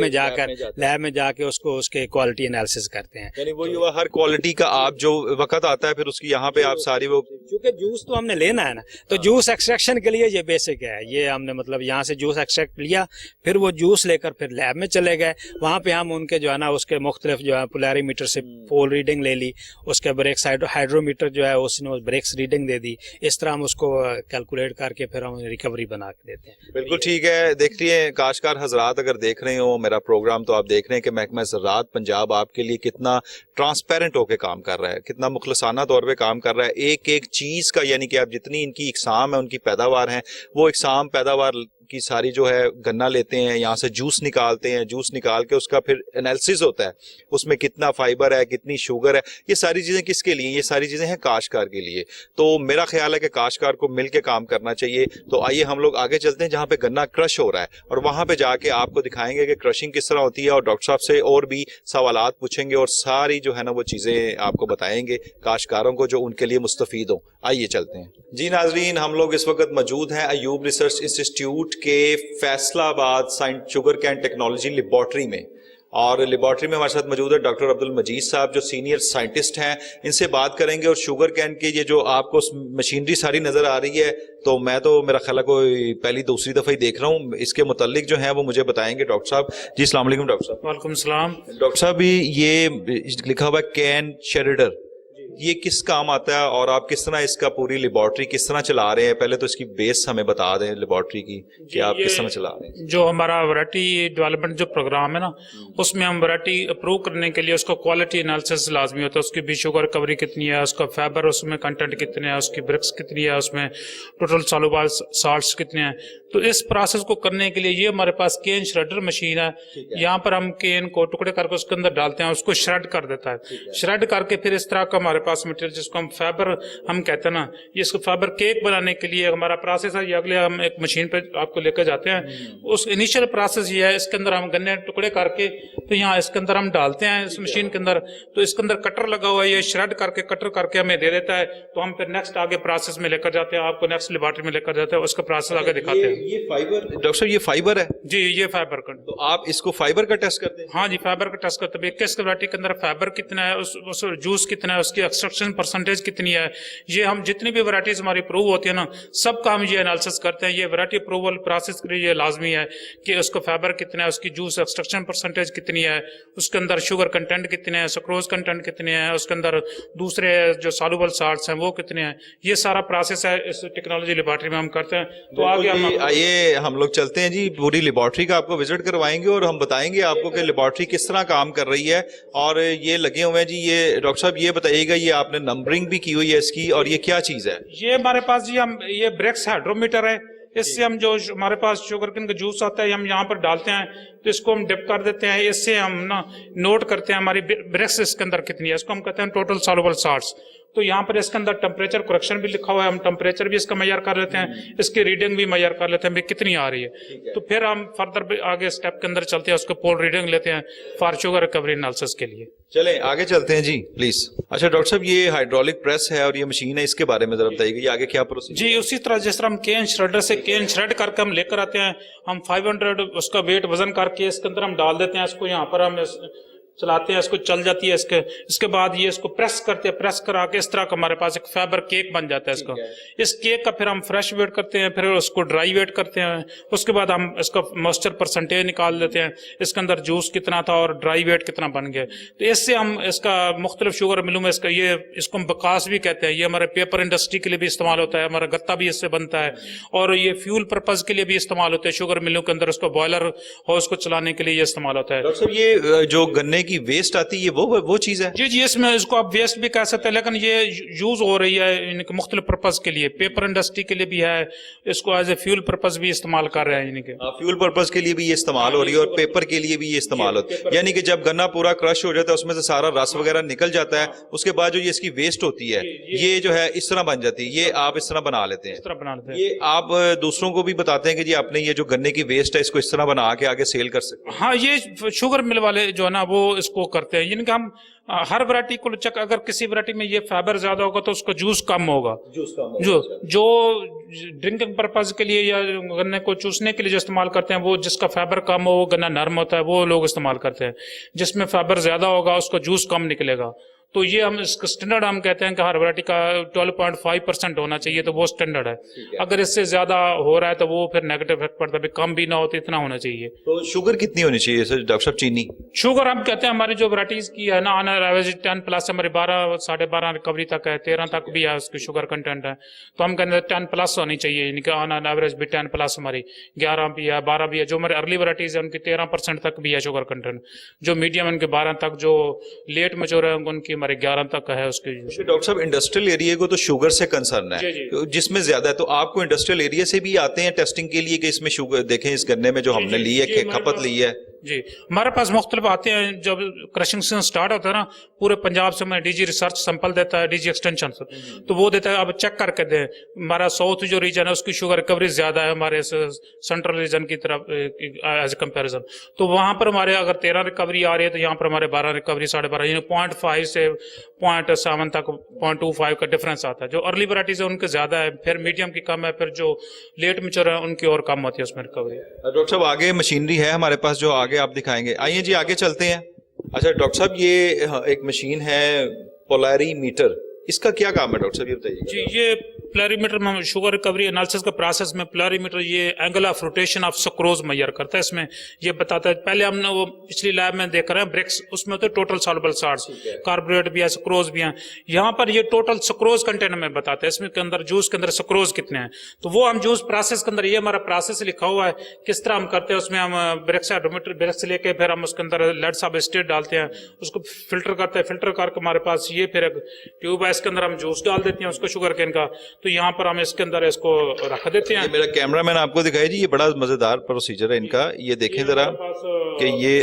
में जाके उसको उसके क्वालिटी एनालिसिस करते हैं। यानी वही हुआ, हर क्वालिटी का आप जो वक्त आता है फिर उसकी यहाँ पे आप सारी वो, क्योंकि जूस तो हमने लेना है ना, तो जूस एक्सट्रैक्शन के लिए ये बेसिक है। ये हमने मतलब यहाँ से जूस एक्सट्रैक्ट लिया, फिर वो जूस लेकर फिर लैब में चले गए, वहाँ पे हम उनके जो है ना उसके मुख्तलिफ जो है पोलैरीमीटर से पोल रीडिंग ले ली, उसके ब्रेक्स हाइड्रोमीटर जो है उसने ब्रेक्स रीडिंग दे दी। इस तरह हम उसको कैलकुलेट करके फिर हम रिकवरी बना के देते हैं। बिल्कुल ठीक है। देख रही काश्तकार हजरात, अगर देख रहे हो मेरा प्रोग्राम तो आप देख रहे हैं कि महकमा ज़राअत पंजाब आपके लिए कितना ट्रांसपेरेंट होकर काम कर रहा है, कितना मुखलसाना तौर पे काम कर रहा है। एक एक चीज़ का, यानी कि आप जितनी इनकी इकसाम है, उनकी पैदावार है, वो इकसाम पैदावार की सारी जो है गन्ना लेते हैं, यहाँ से जूस निकालते हैं, जूस निकाल के उसका फिर एनालिसिस होता है, उसमें कितना फाइबर है, कितनी शुगर है, ये सारी चीज़ें किसके लिए? ये सारी चीज़ें हैं काश्तकार के लिए। तो मेरा ख्याल है कि काश्तकार को मिल के काम करना चाहिए। तो आइए हम लोग आगे चलते हैं जहाँ पे गन्ना क्रश हो रहा है, और वहाँ पे जाके आपको दिखाएंगे कि क्रशिंग किस तरह होती है, और डॉक्टर साहब से और भी सवालात पूछेंगे और सारी जो है ना वो चीज़ें आपको बताएंगे काश्तकारों को जो उनके लिए मुस्तफीद हो। आइए चलते हैं जी नाजरीन, हम लोग इस वक्त मौजूद हैं अयूब रिसर्च इंस्टीट्यूट के Faisalabad sugar cane technology laboratory में, और लेबॉर्ट्री में हमारे साथ मौजूद है डॉक्टर अब्दुल मजीद साहब जो सीनियर साइंटिस्ट हैं। इनसे बात करेंगे और शुगर कैन की ये जो आपको मशीनरी सारी नज़र आ रही है, तो मैं तो मेरा ख्याल है कोई पहली दूसरी दफ़ा ही देख रहा हूँ, इसके मुतालिक जो है वो मुझे बताएंगे डॉक्टर साहब। जी अस्सलाम वालेकुम डॉक्टर साहब। वालेकुम सलाम। डॉक्टर साहब, ये लिखा हुआ है कैन शेरिडर, ये किस काम आता है और आप किस तरह इसका पूरी लेबॉर्ट्री किस तरह चला रहे हैं? पहले तो इसकी बेस हमें बता दें लेबॉर्ट्री की कि आप किस तरह चला रहे हैं। जो हमारा वैरायटी डेवलपमेंट जो प्रोग्राम है ना, उसमें हम वैरायटी अप्रूव करने के लिए उसका क्वालिटी एनालिसिस लाजमी होता है। उसकी भी शुगर रिकवरी कितनी है, उसका फाइबर उसमें कंटेंट कितने है, उसकी ब्रिक्स कितनी है, उसमें टोटल सॉल्युबल साल्ट्स कितने हैं। तो इस प्रोसेस को करने के लिए ये हमारे पास केन श्रेडर मशीन है। यहाँ पर हम केन को टुकड़े करके उसके अंदर डालते हैं, उसको श्रेड कर देता है। श्रेड करके फिर इस तरह का हमारे पास मटेरियल जिसको हम फाइबर हम कहते हैं ना, ये इसको फाइबर केक बनाने के लिए हमारा प्रोसेस है। ये अगले हम एक मशीन पे आपको लेकर जाते हैं। उस इनिशियल प्रोसेस ये है, इसके अंदर हम गन्ने टुकड़े करके तो यहाँ इसके अंदर हम डालते हैं इस मशीन के अंदर। तो इसके अंदर कटर लगा हुआ है, ये श्रेड करके कटर करके हमें दे देता है। तो हम फिर नेक्स्ट आगे प्रोसेस में लेकर जाते हैं, आपको नेक्स्ट लेबॉर्ट्री में लेकर जाते हैं, उसका प्रोसेस आगे दिखाते हैं। ये फाइबर डॉक्टर साहब, ये फाइबर है जी, ये फाइबर का। तो आप इसको फाइबर का टेस्ट करते हैं? हाँ जी, फाइबर का टेस्ट करते हैं। 21 वैरायटी के अंदर फाइबर कितना है, उस जूस कितना है, उसकी एक्सट्रैक्शन परसेंटेज कितनी है। ये हम जितनी भी वैरायटीज हमारी अप्रूव होती है ना, सबका हम ये एनालिसिस करते हैं। ये वैरायटी अप्रूवल प्रोसेस के लिए ये लाजमी है कि उसको फाइबर कितना है, उसकी जूस एक्सट्रैक्शन परसेंटेज कितनी है, उसके अंदर शुगर कंटेंट कितने हैं, सुक्रोज कंटेंट कितने हैं, उसके अंदर दूसरे जो सॉल्युबल साल्ट्स हैं वो कितने हैं। ये सारा प्रोसेस है इस टेक्नोलॉजी लेबॉर्ट्री में हम करते हैं। तो आगे हम आइए हम लोग चलते हैं जी, पूरी लेबॉर्ट्री का आपको विजिट करवाएंगे और हम बताएंगे आपको कि लेबॉर्ट्री किस तरह काम कर रही है। और ये लगे हुए हैं जी, ये डॉक्टर साहब ये बताइएगा, ये आपने नंबरिंग भी की हुई है इसकी, और ये क्या चीज है? ये हमारे पास जी हम ये ब्रेक्स हाइड्रोमीटर है। इससे हम जो हमारे पास शुगर केन का जूस आता है हम यहाँ पर डालते हैं, तो इसको हम डिप कर देते हैं। इससे हम ना नोट करते हैं हमारी ब्रेक्स इसके अंदर कितनी है, इसको हम कहते हैं टोटल सॉल्युबल साल्ट्स। तो यहाँ पर इसके अंदर टेम्परेचर करेक्शन भी लिखा हुआ है, हम टेम्परेचर भी इसका मैयर कर लेते हैं, इसकी रीडिंग भी मैयर कर लेते हैं भी कितनी आ रही है। तो फिर हम फर्दर आगे स्टेप के अंदर चलते हैं, उसको पोल रीडिंग लेते हैं फॉर शुगर रिकवरी एनालिसिस के लिए। चलें आगे चलते हैं जी प्लीज। अच्छा डॉक्टर साहब, ये हाइड्रोलिक प्रेस है और ये मशीन है, इसके बारे में जरा बताइएगा, ये आगे क्या प्रोसेस? जी, उसी तरह जिस तरह हम केन श्रेडर से केन श्रेड करके हम लेकर आते हैं, हम 500 उसका वेट वजन करके इसके अंदर हम डाल देते हैं। इसको यहाँ पर हम चलाते हैं, इसको चल जाती है। इसके बाद ये इसको प्रेस करते हैं, प्रेस करा के इस तरह का हमारे पास एक फाइबर केक बन जाता है। इसको इस केक का फिर हम फ्रेश वेट करते हैं, फिर उसको ड्राई वेट करते हैं। उसके बाद हम इसका मॉइस्चर परसेंटेज निकाल लेते हैं, इसके अंदर जूस कितना था और ड्राई वेट कितना बन गया। तो इससे हम इसका मुख्तलिफ शुगर मिलों में इसको हम बकास भी कहते हैं। ये हमारे पेपर इंडस्ट्री के लिए भी इस्तेमाल होता है, हमारा गत्ता भी इससे बनता है, और ये फ्यूल पर्पज के लिए भी इस्तेमाल होता है। शुगर मिलों के अंदर उसको बॉयलर हाउस को चलाने के लिए ये इस्तेमाल होता है। डॉक्टर साहब, ये जो गन्ने की वेस्ट आती है, वो चीज है? जी जी, इसमें इसको आप वेस्ट भी कह सकते हैं, लेकिन ये यूज हो रही है इनके मुख्तलिफ पर्पज के लिए, पेपर इंडस्ट्री के लिए भी है, इसको एज ए फ्यूल पर्पज भी इस्तेमाल कर रहे हैं इनके। फ्यूल पर्पज के लिए भी ये इस्तेमाल हो रही है और पेपर के लिए भी ये इस्तेमाल होता है। यानी कि जब गन्ना पूरा क्रश हो जाता है उसमें से सारा रस वगैरह निकल जाता है, उसके बाद जो ये इसकी वेस्ट होती है ये जो है इस तरह बन जाती है, ये आप इस तरह बना लेते हैं? इस तरह बना लेते हैं। ये आप दूसरों को भी बताते हैं कि जी आपने ये जो गन्ने की वेस्ट है इसको इस तरह बना के आगे सेल कर सकते हैं? हाँ, ये शुगर मिल वाले जो है ना वो इसको करते हैं, यानी कि हम हर वैरायटी को चेक, अगर किसी वैरायटी में ये फाइबर ज्यादा होगा तो उसका जूस कम होगा, जो ड्रिंकिंग पर्पज के लिए या गन्ने को चूसने के लिए जो इस्तेमाल करते हैं, वो जिसका फाइबर कम हो, गन्ना नरम होता है, वो लोग इस्तेमाल करते हैं। जिसमें फाइबर ज्यादा होगा उसका जूस कम निकलेगा। तो ये हम इसका स्टैंडर्ड हम कहते हैं कि हर वैरायटी का 12.5% होना चाहिए, तो वो स्टैंडर्ड है। अगर इससे ज्यादा हो रहा है तो वो फिर नेगेटिव इफेक्ट पड़ता है, कम भी ना हो तो इतना होना चाहिए। तो शुगर कितनी होनी चाहिए डॉक्टर साहब? चीनी शुगर हम कहते हैं हमारी जो वैराइटीज की है ना, ऑन एवरेज 10+ हमारी 12 साढ़े 12 रिकवरी तक है, 13 तक भी है उसकी शुगर कंटेंट है। तो हम कहते हैं 10+ होनी चाहिए, यानी कि ऑन एवरेज भी 10+ हमारी 11 भी है, 12 भी है। जो हमारे अर्ली वैराइटीज है उनकी 13% तक भी है शुगर कंटेंट, जो मीडियम उनके 12 तक, जो लेट मैच्योर है उनकी हमारे 11 तक है उसके। डॉक्टर साहब इंडस्ट्रियल एरिया को तो शुगर से कंसर्न है जिसमें ज्यादा है, तो आपको इंडस्ट्रियल एरिया से भी आते हैं टेस्टिंग के लिए कि इसमें शुगर देखें, इस गन्ने में जो हमने ली है खपत ली है? जी, हमारे पास मुख्तलिफ आते हैं। जब क्रशिंग सीजन स्टार्ट होता है ना, पूरे पंजाब से मैं डीजी रिसर्च सैंपल देता है, डीजी एक्सटेंशन से, तो वो देता है अब चेक करके दें। हमारा साउथ जो रीजन है उसकी शुगर रिकवरी ज्यादा है हमारे सेंट्रल रीजन की तरफ एज ए कंपेरिजन। तो वहां पर हमारे अगर 13 रिकवरी आ रही है तो यहाँ पर हमारे 12 रिकवरी, 12.5, यानी 0.5 से 0.7 तक 0.25 का डिफरेंस आता है। जो अर्ली वैराइटीज है उनके ज्यादा है, फिर मीडियम की कम है, फिर जो लेट मैच्योर है उनकी और कम होती है उसमें रिकवरी। डॉक्टर साहब आगे मशीनरी है हमारे पास जो आगे आप दिखाएंगे, आइए जी आगे चलते हैं। अच्छा डॉक्टर साहब ये एक मशीन है पोलैरीमीटर, इसका क्या काम है डॉक्टर साहब ये बताइए? जी, ये पोलैरीमीटर में शुगर रिकवरी एनालिसिस का प्रोसेस में पोलैरीमीटर ये angle of rotation of sucrose measure करता है। इसमें ये बताता है, पहले हमने वो पिछली लैब में देख रहे हैं ब्रिक्स, उसमें तो टोटल सॉल्युबल साल्ट्स, कार्बोरेट भी है, सक्रोज भी है। यहाँ पर ये टोटल सक्रोज कंटेंट में बताता है, इसमें के अंदर जूस के अंदर सक्रोज कितने हैं। तो वो हम जूस प्रोसेस के अंदर, ये हमारा प्रोसेस लिखा हुआ है किस तरह हम करते हैं। उसमें हम ब्रिक्स हाइड्रोमीटर ब्रिक्स लेके फिर हम उसके अंदर लेड सब स्टेट डालते हैं, उसको फिल्टर करते हैं, फिल्टर करके हमारे पास ये फिर एक ट्यूब है, इसके अंदर हम जूस डाल देते हैं उसको शुगर केन का। तो यहाँ पर हम इसके अंदर इसको रख देते हैं। मेरा कैमरामैन आपको दिखाई जी, ये बड़ा मजेदार प्रोसीजर है इनका, ये देखें जरा कि ये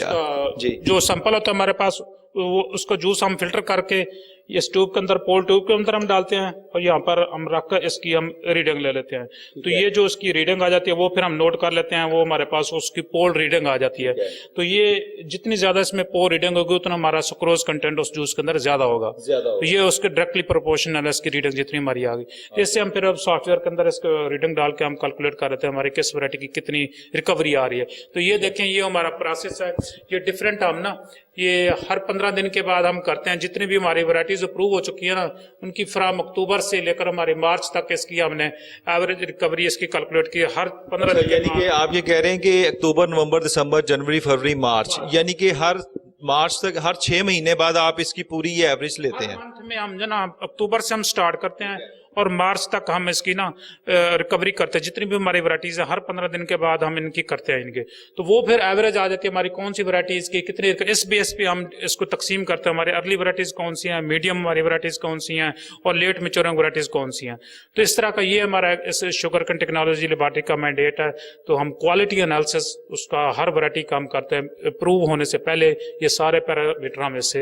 जी जो सैंपल होता है हमारे पास, वो उसका जूस हम फिल्टर करके इस ट्यूब के अंदर, पोल ट्यूब के अंदर हम डालते हैं और यहाँ पर हम रखकर इसकी हम रीडिंग ले लेते हैं। तो ये जो इसकी रीडिंग आ जाती है वो फिर हम नोट कर लेते हैं, वो हमारे पास उसकी पोल रीडिंग आ जाती है। तो ये जितनी ज्यादा इसमें पोल रीडिंग होगी उतना हमारा सुक्रोज कंटेंट उस जूस के अंदर ज्यादा होगा। तो ये उसके डायरेक्टली प्रोपोर्शनल है इसकी रीडिंग जितनी हमारी आ गई। तो इससे हम फिर अब सॉफ्टवेयर के अंदर इसको रीडिंग डाल के हम कैलकुलेट कर लेते हैं हमारी किस वैरायटी की कितनी रिकवरी आ रही है। तो ये देखें, ये हमारा प्रोसेस है। ये डिफरेंट हम ना ये हर 15 दिन के बाद हम करते हैं। जितनी भी हमारी वैरायटीज अप्रूव हो चुकी है ना, उनकी फ्राम अक्टूबर से लेकर हमारे मार्च तक इसकी हमने एवरेज रिकवरी इसकी कैलकुलेट की हर 15 दिन। यानी कि आप ये कह रहे हैं कि अक्टूबर, नवंबर, दिसंबर, जनवरी, फरवरी, मार्च, यानी कि हर मार्च तक, हर 6 महीने बाद आप इसकी पूरी ये एवरेज लेते हैं? मंथ में हम जो ना अक्टूबर से हम स्टार्ट करते हैं और मार्च तक हम इसकी ना रिकवरी करते हैं। जितनी भी हमारी वैरायटीज है हर 15 दिन के बाद हम इनकी करते हैं इनके। तो वो फिर एवरेज आ जाती है हमारी कौन सी वैरायटीज की कितनी, इस बेस पे हम इसको तकसीम करते हैं। हमारी अर्ली वैरायटीज कौन सी हैं, मीडियम हमारी वैरायटीज कौन सी हैं और लेट मैच्योरिंग वैरायटीज कौन सी हैं। तो इस तरह का ये हमारा इस शुगर कैन टेक्नोलॉजी लेबोरेटरी का मैंडेट है। तो हम क्वालिटी एनालिसिस उसका हर वैरायटी का हम करते हैं, अप्रूव होने से पहले ये सारे पैरामीटर हम इस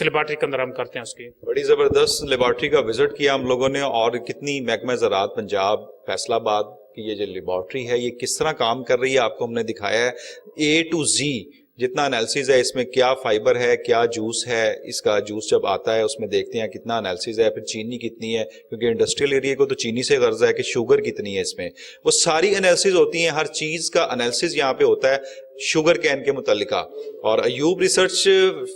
लेबोरेटरी के अंदर हम करते हैं उसकी। बड़ी जबरदस्त लेबोरेटरी का विजिट किया हम लोगों ने, और कितनी महकमा ज़राअत पंजाब फैसलाबाद की ये जो लेबोरेटरी है ये किस तरह काम कर रही है आपको हमने दिखाया है A to Z। जितना एनालिसिस है इसमें, क्या फाइबर है, क्या जूस है, इसका जूस जब आता है उसमें देखते हैं कितना एनालिसिस है, फिर चीनी कितनी है, क्योंकि इंडस्ट्रियल एरिया को तो चीनी से गर्ज है कि शुगर कितनी है इसमें, वो सारी एनालिसिस होती हैं। हर चीज़ का एनालिसिस यहाँ पे होता है शुगर कैन के मुतल्लिका। और अयूब रिसर्च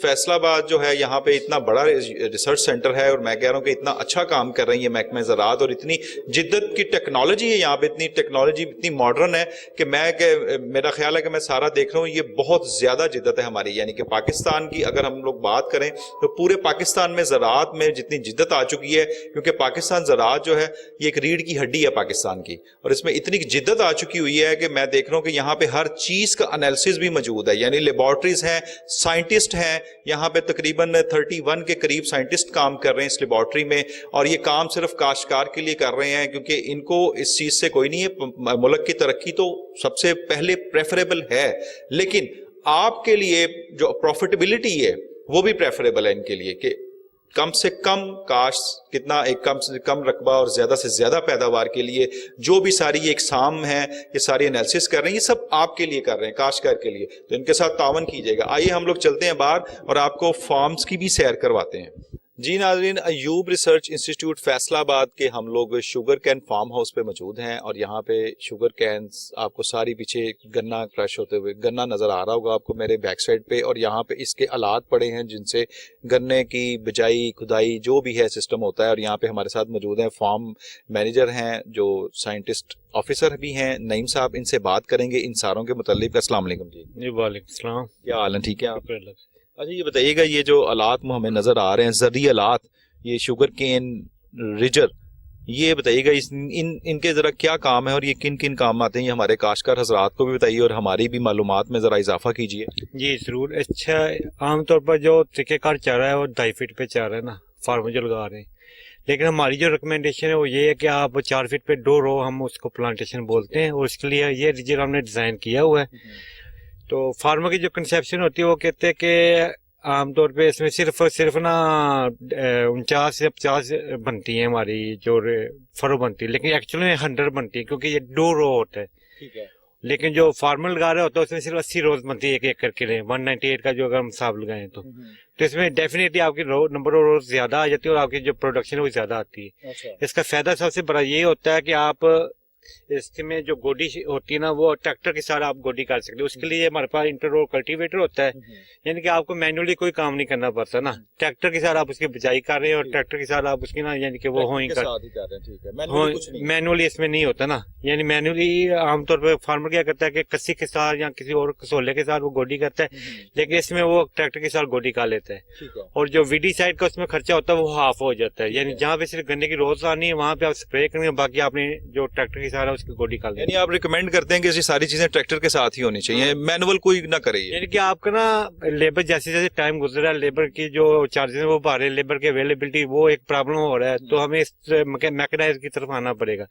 फैसलाबाद जो है यहाँ पे इतना बड़ा रिसर्च सेंटर है, और मैं कह रहा हूँ कि इतना अच्छा काम कर रही है महकमा ज़राअत, और इतनी जिद्दत की टेक्नोलॉजी है यहाँ पे, इतनी टेक्नोलॉजी इतनी मॉडर्न है कि मेरा ख्याल है कि मैं सारा देख रहा हूँ ये बहुत ज़्यादा जिद्दत है हमारी। यानी कि पाकिस्तान की अगर हम लोग बात करें तो पूरे पाकिस्तान में ज़राअत में जितनी जिद्दत आ चुकी है, क्योंकि पाकिस्तान ज़राअत जो है ये एक रीढ़ की हड्डी है पाकिस्तान की, और इसमें इतनी जिद्दत आ चुकी हुई है कि मैं देख रहा हूँ कि यहाँ पे हर चीज़ का एनालिसिस भी मौजूद है, यानी लेबॉर्ट्रीज हैं, साइंटिस्ट हैं, यहाँ पे तकरीबन 31 के करीब साइंटिस्ट काम कर रहे हैं इस लेबॉर्ट्री में, और ये काम सिर्फ काश्तकार के लिए कर रहे हैं क्योंकि इनको इस चीज़ से कोई नहीं है। मुल्क की तरक्की तो सबसे पहले प्रेफरेबल है, लेकिन आपके लिए जो प्रॉफिटेबिलिटी है वो भी प्रेफरेबल है इनके लिए कि कम से कम काश्त कितना, एक कम से कम रकबा और ज़्यादा से ज़्यादा पैदावार के लिए जो भी सारी ये इकसाम है, ये सारी एनालिसिस कर रहे हैं, ये सब आपके लिए कर रहे हैं, काश्तकार के लिए। तो इनके साथ तावन कीजिएगा। आइए हम लोग चलते हैं बाहर और आपको फार्म्स की भी सैर करवाते हैं। जी नाज़रीन, अयूब रिसर्च इंस्टीट्यूट फैसलाबाद के हम लोग शुगर कैन फार्म हाउस पे मौजूद हैं और यहाँ पे शुगर कैन्स आपको सारी पीछे गन्ना क्रश होते हुए गन्ना नज़र आ रहा होगा आपको मेरे बैक साइड पे, और यहाँ पे इसके आलात पड़े हैं जिनसे गन्ने की बिजाई खुदाई जो भी है सिस्टम होता है। और यहाँ पे हमारे साथ मौजूद हैं फार्म मैनेजर हैं जो साइंटिस्ट ऑफिसर भी हैं, नईम साहब। इनसे बात करेंगे इन सारों के मुतालिक। अस्सलाम वालेकुम जी। वालेकुम सलाम। क्या हाल है? ठीक है आप? अच्छा ये बताइएगा, ये जो आलात हमें नज़र आ रहे हैं ज़रूरी आलात, ये शुगर केन रिजर, ये बताइएगा इनके ज़रा क्या काम है और ये किन किन काम आते हैं, ये हमारे काश्तकार हजरात को भी बताइए और हमारी भी मालूमात में ज़रा इजाफा कीजिए। जी ज़रूर। अच्छा, आमतौर पर जो तरीक़ेकार चल रहा है वो 2.5 फीट पे चल रहा है ना, फार्मर जो लगा रहे हैं, लेकिन हमारी जो रिकमेंडेशन है वो ये है कि आप 4 फीट पे 2 रो, हम उसको प्लांटेशन बोलते हैं, और उसके लिए ये रिजर हमने डिज़ाइन किया हुआ है। तो फार्मर की जो कंसेप्शन होती है वो कहते हैं कि आमतौर पे इसमें सिर्फ ना 49 से 50 बनती है हमारी जो फरो बनती है, लेकिन एक्चुअली में 100 बनती है क्योंकि ये 2 रो होता है। ठीक है। लेकिन जो फार्मर लगा रहा होता है उसमें सिर्फ 80 रोज बनती है एक एकड़ के लिए, 198 का जो अगर हम हिसाब लगाएं तो इसमें डेफिनेटली आपकी नंबर ऑफ रोज ज्यादा आ जाती है और आपकी जो प्रोडक्शन है वो ज्यादा आती है। अच्छा। इसका फायदा सबसे बड़ा ये होता है कि आप इसमें जो गोडी होती है ना वो ट्रैक्टर के साथ आप गोडी कर सकते हो। उसके लिए हमारे पास इंटर रोल कल्टीवेटर होता है, यानी कि आपको मैनुअली कोई काम नहीं करना पड़ता ना, ट्रैक्टर के साथ आप उसकी बिजाई कर रहे हैं और ट्रैक्टर के साथ आप उसकी ना यानी कि वो होइंग कर, मैनुअली इसमें नहीं होता ना। यानी मैनुअली आमतौर पर फार्मर क्या करता है कि कस्सी के साथ या किसी और कसोले के साथ वो गोडी करता है, लेकिन इसमें वो ट्रैक्टर के साथ गोडी कर लेता है और जो वीडी साइड का उसमें खर्चा होता है वो हाफ हो जाता है। यानी जहाँ पे सिर्फ गन्ने की रोज आनी है वहाँ पे आप स्प्रे करेंगे, बाकी आपने जो ट्रैक्टर के साथ है उसकी गोडी कर लेंगे। यानी आप रिकमेंड करते हैं कि ये सारी चीजें ट्रैक्टर के साथ ही होनी चाहिए, मैनुअल कोई ना करे। यानी कि आपका ना लेबर जैसे जैसे टाइम गुजर रहा है, लेबर की जो चार्जेस वो बढ़ रहे हैं, लेबर की अवेलेबिलिटी वो एक प्रॉब्लम हो रहा है, तो हमें इस मैकेनाइज की तरफ आना पड़ेगा।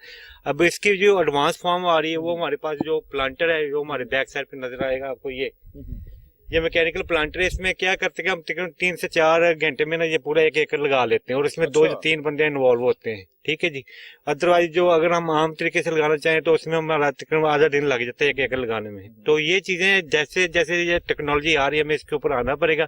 अब इसकी जो एडवांस फॉर्म आ रही है वो हमारे पास जो प्लांटर है जो हमारे बैक साइड पे नजर आएगा आपको, ये मैकेनिकल प्लांटर है। इसमें क्या करते हैं हम तकरीबन 3 से 4 घंटे में ना ये पूरा 1 एकड़ लगा लेते हैं और इसमें 2 से 3 बंदे इन्वॉल्व होते हैं। ठीक है जी। अदरवाइज जो अगर हम आम तरीके से लगाना चाहें तो उसमें हमारा तकरीबन आधा दिन लग जाता है 1 एकड़ लगाने में। तो ये चीजें जैसे जैसे ये टेक्नोलॉजी आ रही है हमें इसके ऊपर आना पड़ेगा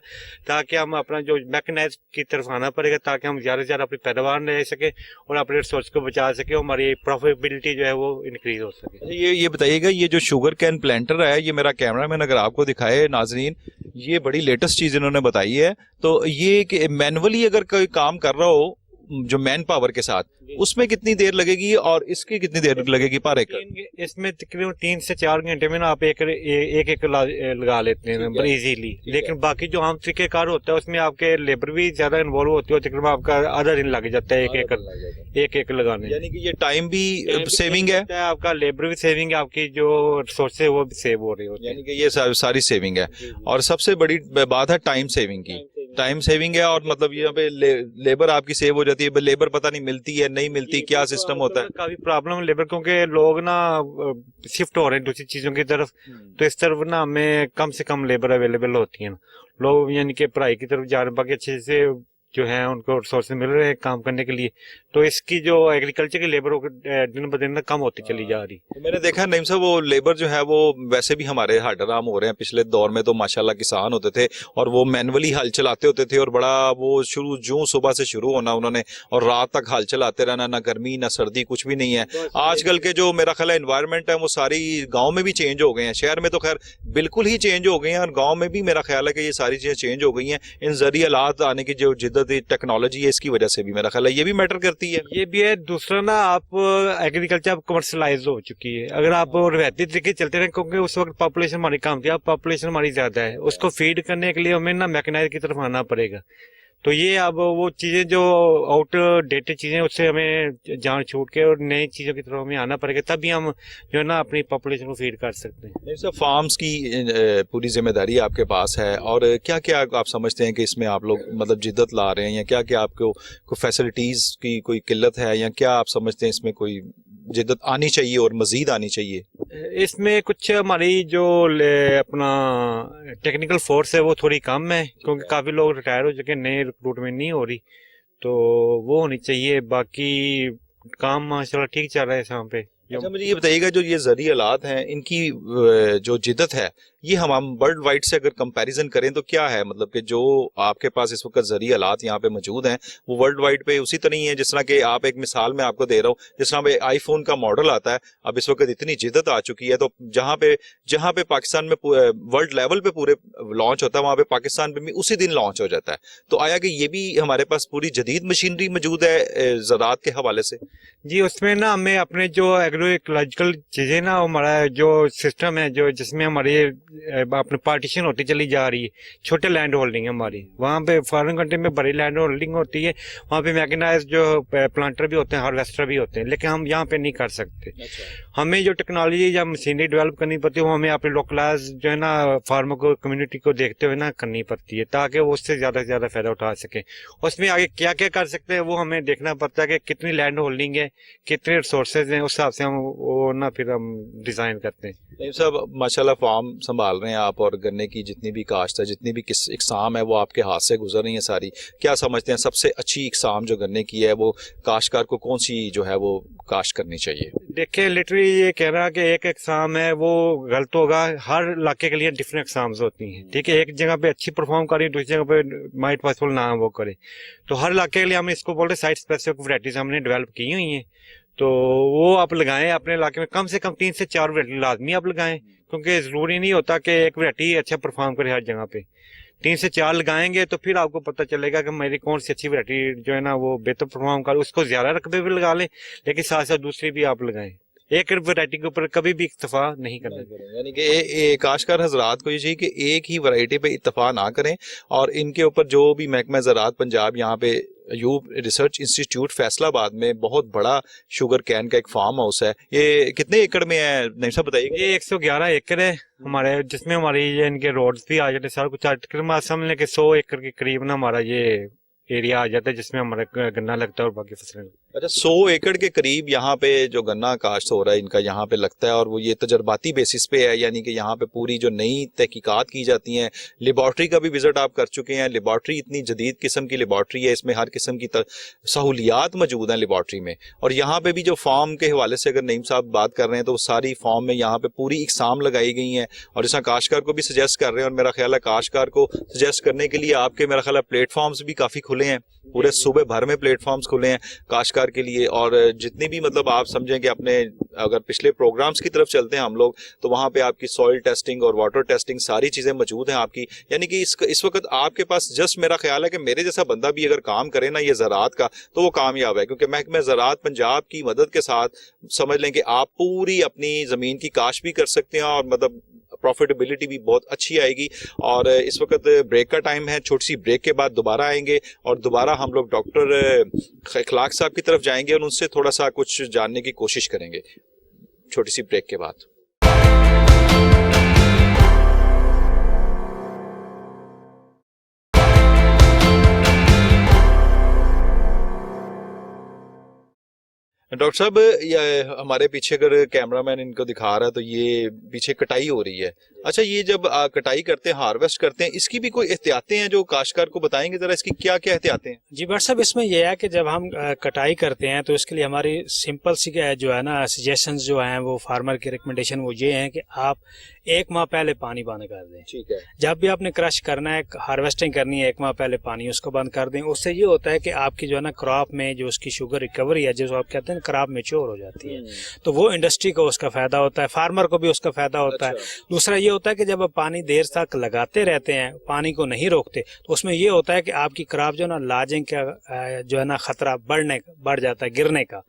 ताकि हम अपना जो मैकेनाइज की तरफ आना पड़ेगा ताकि हम ज्यादा से ज्यादा अपनी पैदावार ले सके और अपने रिसोर्स को बचा सके, हमारी प्रॉफिटेबिलिटी जो है वो इंक्रीज हो सके। ये बताइएगा, ये जो शुगर कैन प्लांटर है, ये मेरा कैमरामैन अगर आपको दिखाए नाजरीन, ये बड़ी लेटेस्ट चीज इन्होंने बताई है। तो ये मैनुअली अगर कोई काम कर रहा हो जो मैन पावर के साथ, उसमें कितनी देर लगेगी और इसकी कितनी देर लगेगी पर एकड़? इसमें तकरीबन 3 से 4 घंटे में ना आप एक एकड़ लगा लेते हैं बड़ी इजीली। लेकिन बाकी जो आम तरीकेकार होता है उसमें आपके लेबर भी ज्यादा इन्वॉल्व होती है, तकरीबन आपका आधा दिन लग जाता है एक एकड़ लगाने। यानी कि ये टाइम भी सेविंग है, आपका लेबर भी सेविंग है, आपकी जो रिसोर्स है वो भी सेव हो रही होती है, यानी कि ये सारी सेविंग है। और सबसे बड़ी बात है टाइम सेविंग की, टाइम सेविंग है। और मतलब यहाँ पे लेबर आपकी सेव हो जाती है, लेबर पता नहीं मिलती है नहीं मिलती, क्या सिस्टम होता है? काफी प्रॉब्लम लेबर, क्योंकि लोग ना शिफ्ट हो रहे हैं दूसरी चीजों की तरफ, तो इस तरफ ना हमें कम से कम लेबर अवेलेबल होती है ना, लोग यानी कि पढ़ाई की तरफ जा रहे हैं, बाकी अच्छे से जो है उनको रिसोर्स मिल रहे हैं काम करने के लिए, तो इसकी जो एग्रीकल्चर की लेबर दिन ब दिन कम होती चली जा रही। तो मैंने देखा नईम साहब, वो लेबर जो है वो वैसे भी हमारे हार्डराम हो रहे हैं। पिछले दौर में तो माशाल्लाह किसान होते थे और वो मैनुअली हल चलाते होते थे और बड़ा वो जो सुबह से शुरू होना उन्होंने और रात तक हल चलाते रहना, ना गर्मी ना सर्दी कुछ भी नहीं है। आजकल के जो मेरा ख्याल है एनवायरनमेंट है वो सारी गाँव में भी चेंज हो गए हैं, शहर में तो खैर बिल्कुल ही चेंज हो गए हैं और गाँव में भी मेरा ख्याल है कि ये सारी चीजें चेंज हो गई हैं। इन जरिए हालात आने की जो जिद्दत टेक्नोलॉजी है इसकी वजह से भी मेरा ख्याल है ये भी मैटर करती है। ये भी है। दूसरा ना आप एग्रीकल्चर अब कमर्शलाइज हो चुकी है, अगर आप रवायती तरीके चलते रहे, क्योंकि उस वक्त पॉपुलेशन हमारी कम थी, अब पॉपुलेशन हमारी ज्यादा है, उसको फीड करने के लिए हमें ना मैकेनाइज की तरफ आना पड़ेगा। तो ये अब वो चीजें जो आउटडेटेड चीजें उससे हमें जान छूट के और नई चीजों की तरफ हमें आना पड़ेगा, तभी हम जो है ना अपनी पॉपुलेशन को फीड कर सकते हैं। सर फार्म्स की पूरी जिम्मेदारी आपके पास है, और क्या क्या आप समझते हैं कि इसमें आप लोग मतलब जिद्दत ला रहे हैं, या क्या क्या आपको कोई फैसिलिटीज की कोई किल्लत है, या क्या आप समझते हैं इसमें कोई जिद्दत आनी चाहिए और मजीद आनी चाहिए? इसमें कुछ हमारी जो अपना टेक्निकल फोर्स है वो थोड़ी कम है, क्योंकि काफी लोग रिटायर हो चुके हैं, नए रिक्रूटमेंट नहीं हो रही, तो वो होनी चाहिए। बाकी काम माशाल्लाह ठीक चल रहा है यहाँ पे। अच्छा मुझे ये बताइएगा, जो ये ज़रूरी हालात हैं इनकी जो जिद्दत है, ये हम वर्ल्ड वाइड से अगर कंपैरिजन करें तो क्या है, मतलब कि जो आपके पास इस वक्त ज़रूरी हालात यहाँ पे मौजूद हैं वो वर्ल्ड वाइड पे उसी तरह ही है? जिस तरह कि आप एक मिसाल मैं आपको दे रहा हूँ, जिस तरह पे आईफोन का मॉडल आता है, अब इस वक्त इतनी जिद्दत आ चुकी है, तो जहाँ पे पाकिस्तान में वर्ल्ड लेवल पे पूरे लॉन्च होता है, वहाँ पे पाकिस्तान पे भी उसी दिन लॉन्च हो जाता है। तो आया कि ये भी हमारे पास पूरी जदीद मशीनरी मौजूद है ज़राअत के हवाले से? जी, उसमें ना हमें अपने जो एग्रो इकोलॉजिकल चीजें ना, हमारा जो सिस्टम है जो जिसमें हमारी अपने पार्टीशन होती चली जा रही है, छोटे लैंड होल्डिंग है हमारी, वहाँ पे फॉरेन कंट्री में बड़ी लैंड होल्डिंग होती है, वहाँ पे मैकेनाइज जो प्लांटर भी होते हैं, हार्वेस्टर भी होते हैं, लेकिन हम यहाँ पे नहीं कर सकते। हमें जो टेक्नोलॉजी या मशीनरी डेवलप करनी पड़ती है वो हमें अपने लोकलाइज जो है ना फार्मर को, कम्युनिटी को देखते हुए ना करनी पड़ती है, ताकि वो उससे ज्यादा से ज्यादा फायदा उठा सके। उसमें आगे क्या क्या कर सकते हैं वो हमें देखना पड़ता है कि कितनी लैंड होल्डिंग है, कितने रिसोर्सेज हैं, उस हिसाब से हम वो ना फिर हम डिजाइन करते हैं। नहीं साहब, माशाल्लाह फार्म संभाल रहे हैं आप, और गन्ने की जितनी भी काश्त है, जितनी भी किस इकसाम है वो आपके हाथ से गुजर रही है सारी। क्या समझते हैं सबसे अच्छी इकसाम जो गन्ने की है वो काश्तकार को कौन सी जो है वो काश्त करनी चाहिए? देखिए लिटरली ये कह रहा कि एक एग्जाम है वो गलत होगा, हर इलाके के लिए डिफरेंट एग्जाम्स होती हैं, ठीक है। एक जगह पे अच्छी परफॉर्म करे, दूसरी जगह पे माइट पॉसिबल ना वो करे, तो हर इलाके के लिए हम इसको बोलते हैं साइट स्पेसिफिक वैरायटीज हमने डेवलप की हुई हैं, तो वो आप लगाएं अपने इलाके में, कम से कम 3 से 4 वैरायटी लाजमी आप लगाएं, क्योंकि जरूरी नहीं होता कि एक वैरायटी अच्छा परफॉर्म करे हर जगह पे। 3 से 4 लगाएंगे तो फिर आपको पता चलेगा कि मेरी कौन सी अच्छी वैरायटी जो है ना वो बेहतर परफॉर्म करे, उसको ज्यादा रकबे भी लगा लें, लेकिन साथ साथ दूसरी भी आप लगाएं। एक वैरायटी के ऊपर कभी भी इत्तफा नहीं करना, यानी कि काश्तकार हजरात को ये चाहिए कि एक ही वैरायटी पे इत्तफा ना करें, और इनके ऊपर जो भी महकमा ज़राअत पंजाब यहाँ पे अयूब रिसर्च इंस्टीट्यूट फैसलाबाद में बहुत बड़ा शुगर कैन का एक फार्म हाउस है, ये कितने एकड़ में है नहीं साहब बताइए? ये 111 एकड़ है हमारे, जिसमें हमारी ये इनके रोड्स भी आ जाते हैं, सारा कुछ तकरीबन समझ लें कि 100 एकड़ के करीब ना हमारा ये एरिया आ जाता है जिसमें हमारा गन्ना लगता है और बाकी फसलें। अच्छा, 100 एकड़ के करीब यहाँ पे जो गन्ना काश्त हो रहा है इनका यहाँ पे लगता है, और वो ये तजर्बाती बेसिस पे है, यानी कि यहाँ पे पूरी जो नई तहकीकात की जाती हैं, लेबॉर्ट्री का भी विजिट आप कर चुके हैं। लेबॉर्ट्री इतनी जदीद किस्म की लेबॉर्ट्री है, इसमें हर किस्म की सहूलियात मौजूद हैं लेबॉर्ट्री में। और यहाँ पे भी जो फार्म के हवाले से अगर नईम साहब बात कर रहे हैं तो सारी फार्म में यहाँ पे पूरी इकसाम लगाई गई हैं, और जैसा काश्तकार को भी सजेस्ट कर रहे हैं, और मेरा ख्याल है काश्तकार को सजेस्ट करने के लिए आपके मेरा ख्याल है प्लेटफॉर्म्स भी काफ़ी खुले हैं, पूरे सूबे भर में प्लेटफॉर्म्स खुले हैं काश्तकार के लिए। और जितनी भी मतलब आप समझें कि अपने अगर पिछले प्रोग्राम्स की तरफ चलते हैं हम लोग, तो वहाँ पे आपकी सॉइल टेस्टिंग और वाटर टेस्टिंग सारी चीज़ें मौजूद हैं आपकी, यानी कि इस वक्त आपके पास जस्ट मेरा ख्याल है कि मेरे जैसा बंदा भी अगर काम करे ना ये ज़राअत का, तो वो कामयाब है, क्योंकि महकमा ज़राअत पंजाब की मदद के साथ समझ लें कि आप पूरी अपनी ज़मीन की काश्त भी कर सकते हैं, और मतलब प्रॉफिटेबिलिटी भी बहुत अच्छी आएगी। और इस वक्त ब्रेक का टाइम है, छोटी सी ब्रेक के बाद दोबारा आएंगे, और दोबारा हम लोग डॉक्टर इखलाक साहब की तरफ जाएंगे और उनसे थोड़ा सा कुछ जानने की कोशिश करेंगे छोटी सी ब्रेक के बाद। डॉक्टर साहब, हमारे पीछे अगर कैमरामैन इनको दिखा रहा है तो ये पीछे कटाई हो रही है। अच्छा, ये जब कटाई करते हैं, हार्वेस्ट करते हैं, इसकी भी कोई एहतियातें हैं जो काश्तकार को बताएंगे जरा, इसकी क्या क्या एहतियातें हैं? जी बट साहब, इसमें यह है कि जब हम कटाई करते हैं तो इसके लिए हमारी सिंपल सी जो है ना सजेशंस जो हैं वो फार्मर की रिकमेंडेशन वो ये हैं कि आप 1 माह पहले पानी बंद कर दें। ठीक है। जब भी आपने क्रश करना है, हार्वेस्टिंग करनी है, 1 माह पहले पानी उसको बंद कर दें। उससे ये होता है कि आपकी जो है ना क्रॉप में जो उसकी शुगर रिकवरी है, जो आप कहते हैं क्रॉप मैच्योर हो जाती है, तो वो इंडस्ट्री को उसका फायदा होता है, फार्मर को भी उसका फायदा होता है। दूसरा ये ये होता है कि जब आप पानी देर तक लगाते रहते हैं, पानी को नहीं रोकते, तो उसमें ये होता है कि आपकी क्रॉप जो है ना लाजिंग का जो है ना खतरा बढ़ जाता है, गिरने का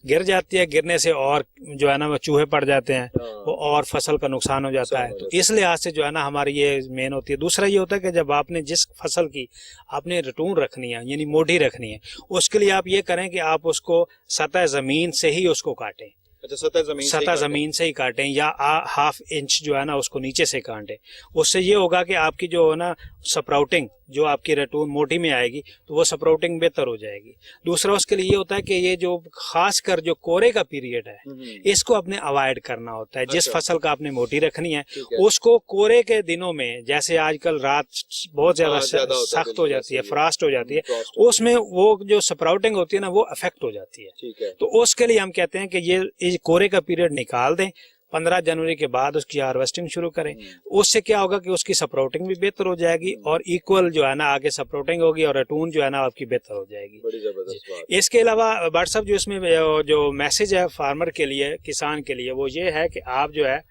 गिर जाती है। गिरने से और जो है ना वो चूहे पड़ जाते हैं, वो और फसल का नुकसान हो जाता है। तो इस लिहाज से जो है ना हमारी ये मेन होती है। दूसरा ये होता है कि जब आपने जिस फसल की आपने रटून रखनी है यानी मोटी रखनी है, उसके लिए आप ये करें कि आप उसको सतह जमीन से ही उसको काटें। अच्छा, सतह जमीन से ही काटें या हाफ इंच जो है ना उसको नीचे से काटें। उससे ये होगा कि आपकी जो है ना स्प्राउटिंग, जो आपकी रटून मोटी में आएगी तो वो स्प्राउटिंग बेहतर हो जाएगी। दूसरा उसके लिए ये होता है कि ये जो खास कर जो कोरे का पीरियड है इसको अपने अवॉइड करना होता है। जिस फसल का आपने मोटी रखनी है उसको कोरे के दिनों में, जैसे आजकल रात बहुत ज्यादा सख्त हो जाती है, फ्रास्ट हो जाती है, उसमें वो जो स्प्राउटिंग होती है ना वो अफेक्ट हो जाती है। तो उसके लिए हम कहते हैं कि ये कोरे का पीरियड निकाल दें, 15 जनवरी के बाद उसकी हार्वेस्टिंग शुरू करें। उससे क्या होगा कि उसकी स्प्राउटिंग भी बेहतर हो जाएगी और इक्वल जो है ना आगे स्प्राउटिंग होगी और रटून जो है ना आपकी बेहतर हो जाएगी। बड़ी जबरदस्त बात। इसके अलावा व्हाट्सएप जो इसमें जो मैसेज है फार्मर के लिए, किसान के लिए, वो ये है कि आप जो है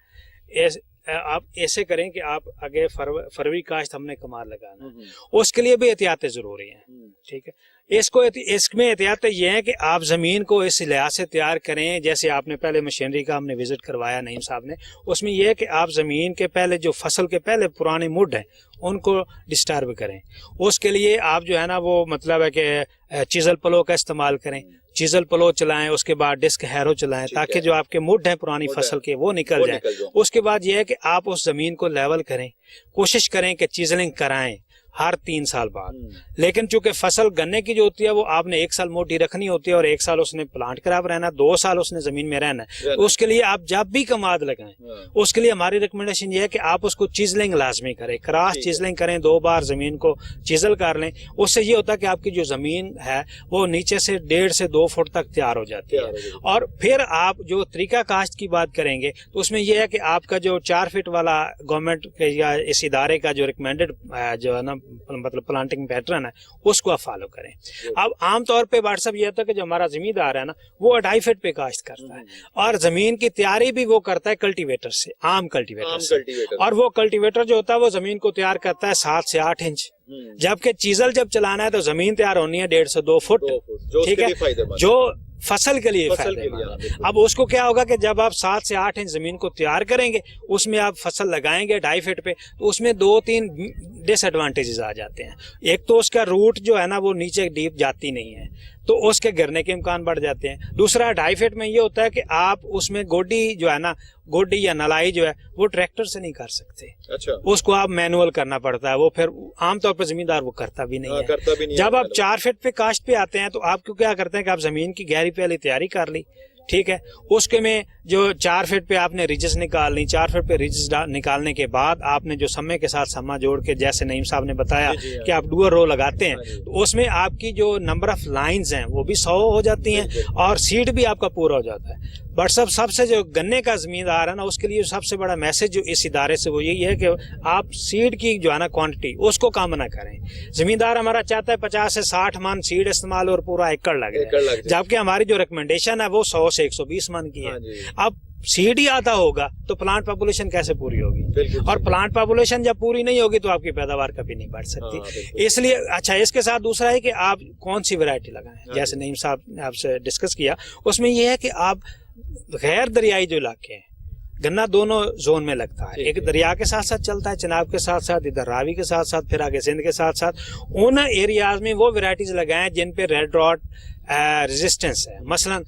आप ऐसे करें कि आप आगे फरवरी काश्त हमने कमार लगाना है, उसके लिए भी एहतियातें जरूरी हैं। ठीक है, इसमें एहतियात ये है कि आप ज़मीन को इस लिहाज से तैयार करें, जैसे आपने पहले मशीनरी का हमने विजिट करवाया नईम साहब ने, उसमें यह है कि आप ज़मीन के पहले जो फसल के पहले पुराने मुड हैं उनको डिस्टर्ब करें। उसके लिए आप जो है ना वो मतलब है कि चिजल प्लो का इस्तेमाल करें, चिजल प्लो चलाएं, उसके बाद डिस्क हैरो चलाएं ताकि जो आपके मुड हैं पुरानी फसल के वो निकल जाएं। उसके बाद यह है कि आप उस ज़मीन को लेवल करें, कोशिश करें कि चिजलिंग कराएं हर 3 साल बाद। लेकिन चूंकि फसल गन्ने की जो होती है वो आपने 1 साल मोटी रखनी होती है और 1 साल उसने प्लांट खराब रहना, 2 साल उसने जमीन में रहना है। तो उसके लिए आप जब भी कमाद लगाएं उसके लिए हमारी रिकमेंडेशन ये है कि आप उसको चिजलिंग लाजमी करें, क्रॉस चिजलिंग करें, 2 बार जमीन को चिजल कर लें। उससे ये होता है कि आपकी जो जमीन है वो नीचे से 1.5 से 2 फुट तक तैयार हो जाती है। और फिर आप जो तरीका काश्त की बात करेंगे तो उसमें यह है कि आपका जो 4 फीट वाला गवर्नमेंट या इस इदारे का जो रिकमेंडेड जो है ना मतलब प्लांटिंग पैटर्न है उसको आप फॉलो करें। अब आमतौर पे व्हाट्सएप ये होता है कि जो हमारा जमींदार है ना वो 2.5 फीट पे काश्त करता है और जमीन की तैयारी भी वो करता है कल्टीवेटर से, आम कल्टीवेटर से। और वो कल्टीवेटर जो होता है वो जमीन को तैयार करता है 7 से 8 इंच, जबकि चीजल जब चलाना है तो जमीन तैयार होनी है 1.5 से 2 फुट। ठीक है, जो फसल के लिए फायदेमंद है। अब उसको क्या होगा कि जब आप 7 से 8 इंच जमीन को तैयार करेंगे उसमें आप फसल लगाएंगे 2.5 फीट पे, तो उसमें 2-3 डिसएडवांटेजेस आ जाते हैं। एक तो उसका रूट जो है ना वो नीचे डीप जाती नहीं है तो उसके गिरने के इम्कान बढ़ जाते हैं। दूसरा 2.5 फीट में ये होता है कि आप उसमें गोडी जो है ना, गोडी या नलाई जो है वो ट्रैक्टर से नहीं कर सकते। अच्छा, उसको आप मैनुअल करना पड़ता है, वो फिर आमतौर पर जमींदार वो करता भी नहीं है। जब आप 4 फीट पे काश्त पे आते हैं तो आप क्यों क्या करते हैं कि आप जमीन की गहरी पहले तैयारी कर ली, ठीक है, उसके में जो 4 फीट पे आपने रिजेस निकाल ली, 4 फीट पे रिजेस निकालने के बाद आपने जो समय के साथ समा जोड़ के, जैसे नईम साहब ने बताया कि आप डुअर रो लगाते हैं तो उसमें आपकी जो नंबर ऑफ लाइंस हैं वो भी 100 हो जाती हैं और सीड भी आपका पूरा हो जाता है। बट सबसे जो गन्ने का जमींदार है ना उसके लिए सबसे बड़ा मैसेज जो इस इदारे से वो यही है कि आप सीड की जो है ना क्वांटिटी उसको कम ना करें। जमींदार हमारा चाहता है 50 से 60 मन सीड इस्तेमाल और पूरा एकड़ लगे, जबकि हमारी जो रिकमेंडेशन है वो 100 से 120 मन की है। अब सीड ही आता होगा तो प्लांट पॉपुलेशन कैसे पूरी होगी, और प्लांट पॉपुलेशन जब पूरी नहीं होगी तो आपकी पैदावार कभी नहीं बढ़ सकती। इसलिए अच्छा, इसके साथ दूसरा है कि आप कौन सी वैरायटी लगाएं, जैसे नईम साहब ने आपसे डिस्कस किया उसमें यह है कि आप गैर दरियाई जो इलाके हैं, गन्ना दोनों जोन में लगता है, एक दरिया के साथ साथ चलता है, चिनाब के साथ साथ, इधर रावी के साथ साथ, फिर आगे सिंध के साथ साथ, उन एरियाज में वो वैरायटीज लगाएं जिन पे रेड रॉट रेजिस्टेंस है। मसलन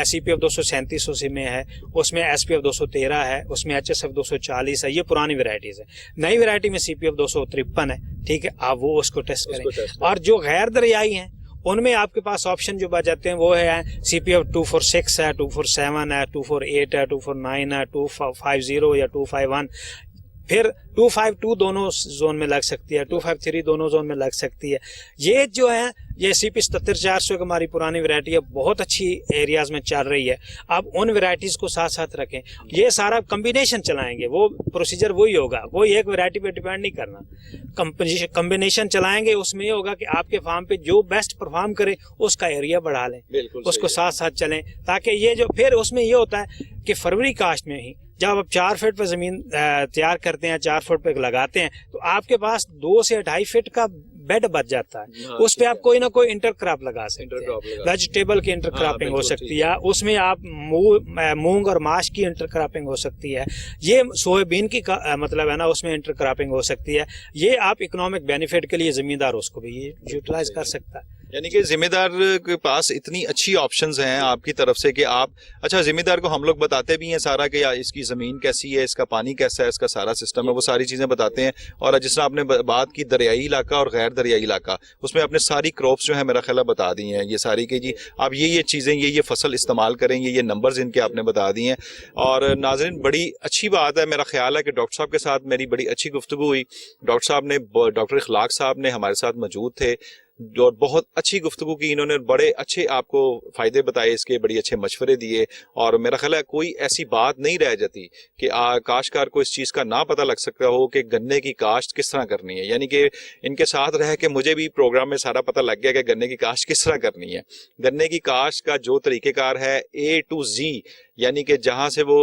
CPF 237 में है, उसमें SPF 213 है, उसमें HSF 240 है, ये पुरानी वैरायटीज है। नई वैरायटी में CPF 253 है, ठीक है, आप वो उसको टेस्ट करें। और जो गैर दरियाई हैं उनमें आपके पास ऑप्शन जो बच जाते हैं वो है CPF 246 है, 247 है, 248 है, 249 है, 250 या 251, फिर 252 दोनों जोन में लग सकती है, 253 दोनों जोन में लग सकती है। ये जो है ये CP 77-400 हमारी पुरानी वैरायटी है, बहुत अच्छी एरियाज में चल रही है। आप उन वैरायटीज को साथ साथ रखें, ये सारा कम्बिनेशन चलाएंगे, वो प्रोसीजर वही होगा, वो एक वैरायटी पे डिपेंड नहीं करना, कम्बिनेशन चलाएंगे। उसमें ये होगा कि आपके फार्म पे जो बेस्ट परफॉर्म करे उसका एरिया बढ़ा लें, उसको साथ साथ चलें, ताकि ये जो फिर उसमें ये होता है कि फरवरी काश्त में ही जब आप 4 फीट पे ज़मीन तैयार करते हैं, 4 फुट पे लगाते हैं, तो आपके पास 2 से 2.5 फीट का बेड बच जाता है। उस पे आप कोई ना कोई इंटरक्रॉप लगा सकते हैं, वेजिटेबल की इंटरक्रॉपिंग हो सकती है, उसमें आप मूंग और माश की इंटरक्रॉपिंग हो सकती है, ये सोयाबीन की मतलब है ना, उसमें इंटरक्रॉपिंग हो सकती है। ये आप इकोनॉमिक बेनिफिट के लिए ज़मींदार उसको भी यूटिलाइज कर सकता है। यानी कि जिम्मेदार के पास इतनी अच्छी ऑप्शंस हैं आपकी तरफ से कि आप, अच्छा, जिम्मेदार को हम लोग बताते भी हैं सारा कि इसकी ज़मीन कैसी है, इसका पानी कैसा है, इसका सारा सिस्टम है, वो सारी चीज़ें बताते हैं। और जिस तरह आपने बात की दरियाई इलाका और गैर दरियाई इलाका, उसमें आपने सारी क्रॉप्स जो है मेरा ख्याल बता दी हैं, ये सारी कि जी आप ये चीज़ें, ये फसल इस्तेमाल करें, ये नंबर्स इनके आपने बता दिए हैं। और नाज़रीन, बड़ी अच्छी बात है, मेरा ख्याल है कि डॉक्टर साहब के साथ मेरी बड़ी अच्छी गुफ्तगू हुई। डॉक्टर साहब ने, डॉक्टर इखलाक साहब ने हमारे साथ मौजूद थे और बहुत अच्छी गुफ्तगू की। इन्होंने बड़े अच्छे आपको फ़ायदे बताए इसके, बड़े अच्छे मशवरे दिए। और मेरा ख्याल है कोई ऐसी बात नहीं रह जाती कि काश्तकार को इस चीज़ का ना पता लग सकता हो कि गन्ने की काश्त किस तरह करनी है। यानी कि इनके साथ रह के मुझे भी प्रोग्राम में सारा पता लग गया कि गन्ने की काश्त किस तरह करनी है। गन्ने की काश्त का जो तरीक़ेकार है A to Z, यानी कि जहाँ से वो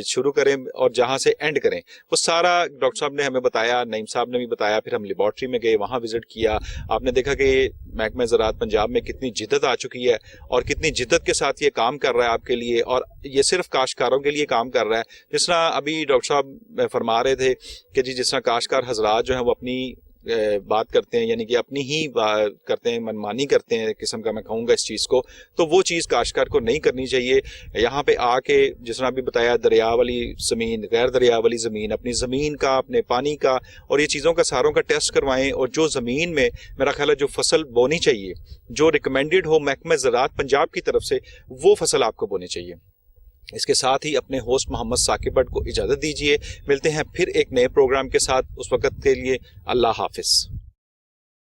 शुरू करें और जहाँ से एंड करें, वो सारा डॉक्टर साहब ने हमें बताया, नईम साहब ने भी बताया। फिर हम लेबॉर्ट्री में गए, वहाँ विज़िट किया। आपने देखा कि महकमा ज़राअत पंजाब में कितनी जिद्दत आ चुकी है और कितनी जिद्दत के साथ ये काम कर रहा है आपके लिए, और ये सिर्फ काश्तकारों के लिए काम कर रहा है। जिस तरह अभी डॉक्टर साहब फरमा रहे थे कि जी जिस तरह काश्तकार हजरात जो हैं वो अपनी बात करते हैं, यानी कि अपनी ही बात करते हैं, मनमानी करते हैं किस्म का, मैं कहूँगा इस चीज़ को, तो वो चीज़ काश्तकार को नहीं करनी चाहिए। यहाँ पे आके जिस तरह अभी बताया, दरिया वाली ज़मीन, गैर दरिया वाली ज़मीन, अपनी ज़मीन का, अपने पानी का और ये चीज़ों का सारों का टेस्ट करवाएं। और जो ज़मीन में मेरा ख्याल है जो फसल बोनी चाहिए, जो रिकमेंडेड हो महकमा ज़राअत पंजाब की तरफ से, वो फसल आपको बोनी चाहिए। इसके साथ ही अपने होस्ट मोहम्मद साकिब भट्ट को इजाज़त दीजिए। मिलते हैं फिर एक नए प्रोग्राम के साथ। उस वक्त के लिए अल्लाह हाफिज़।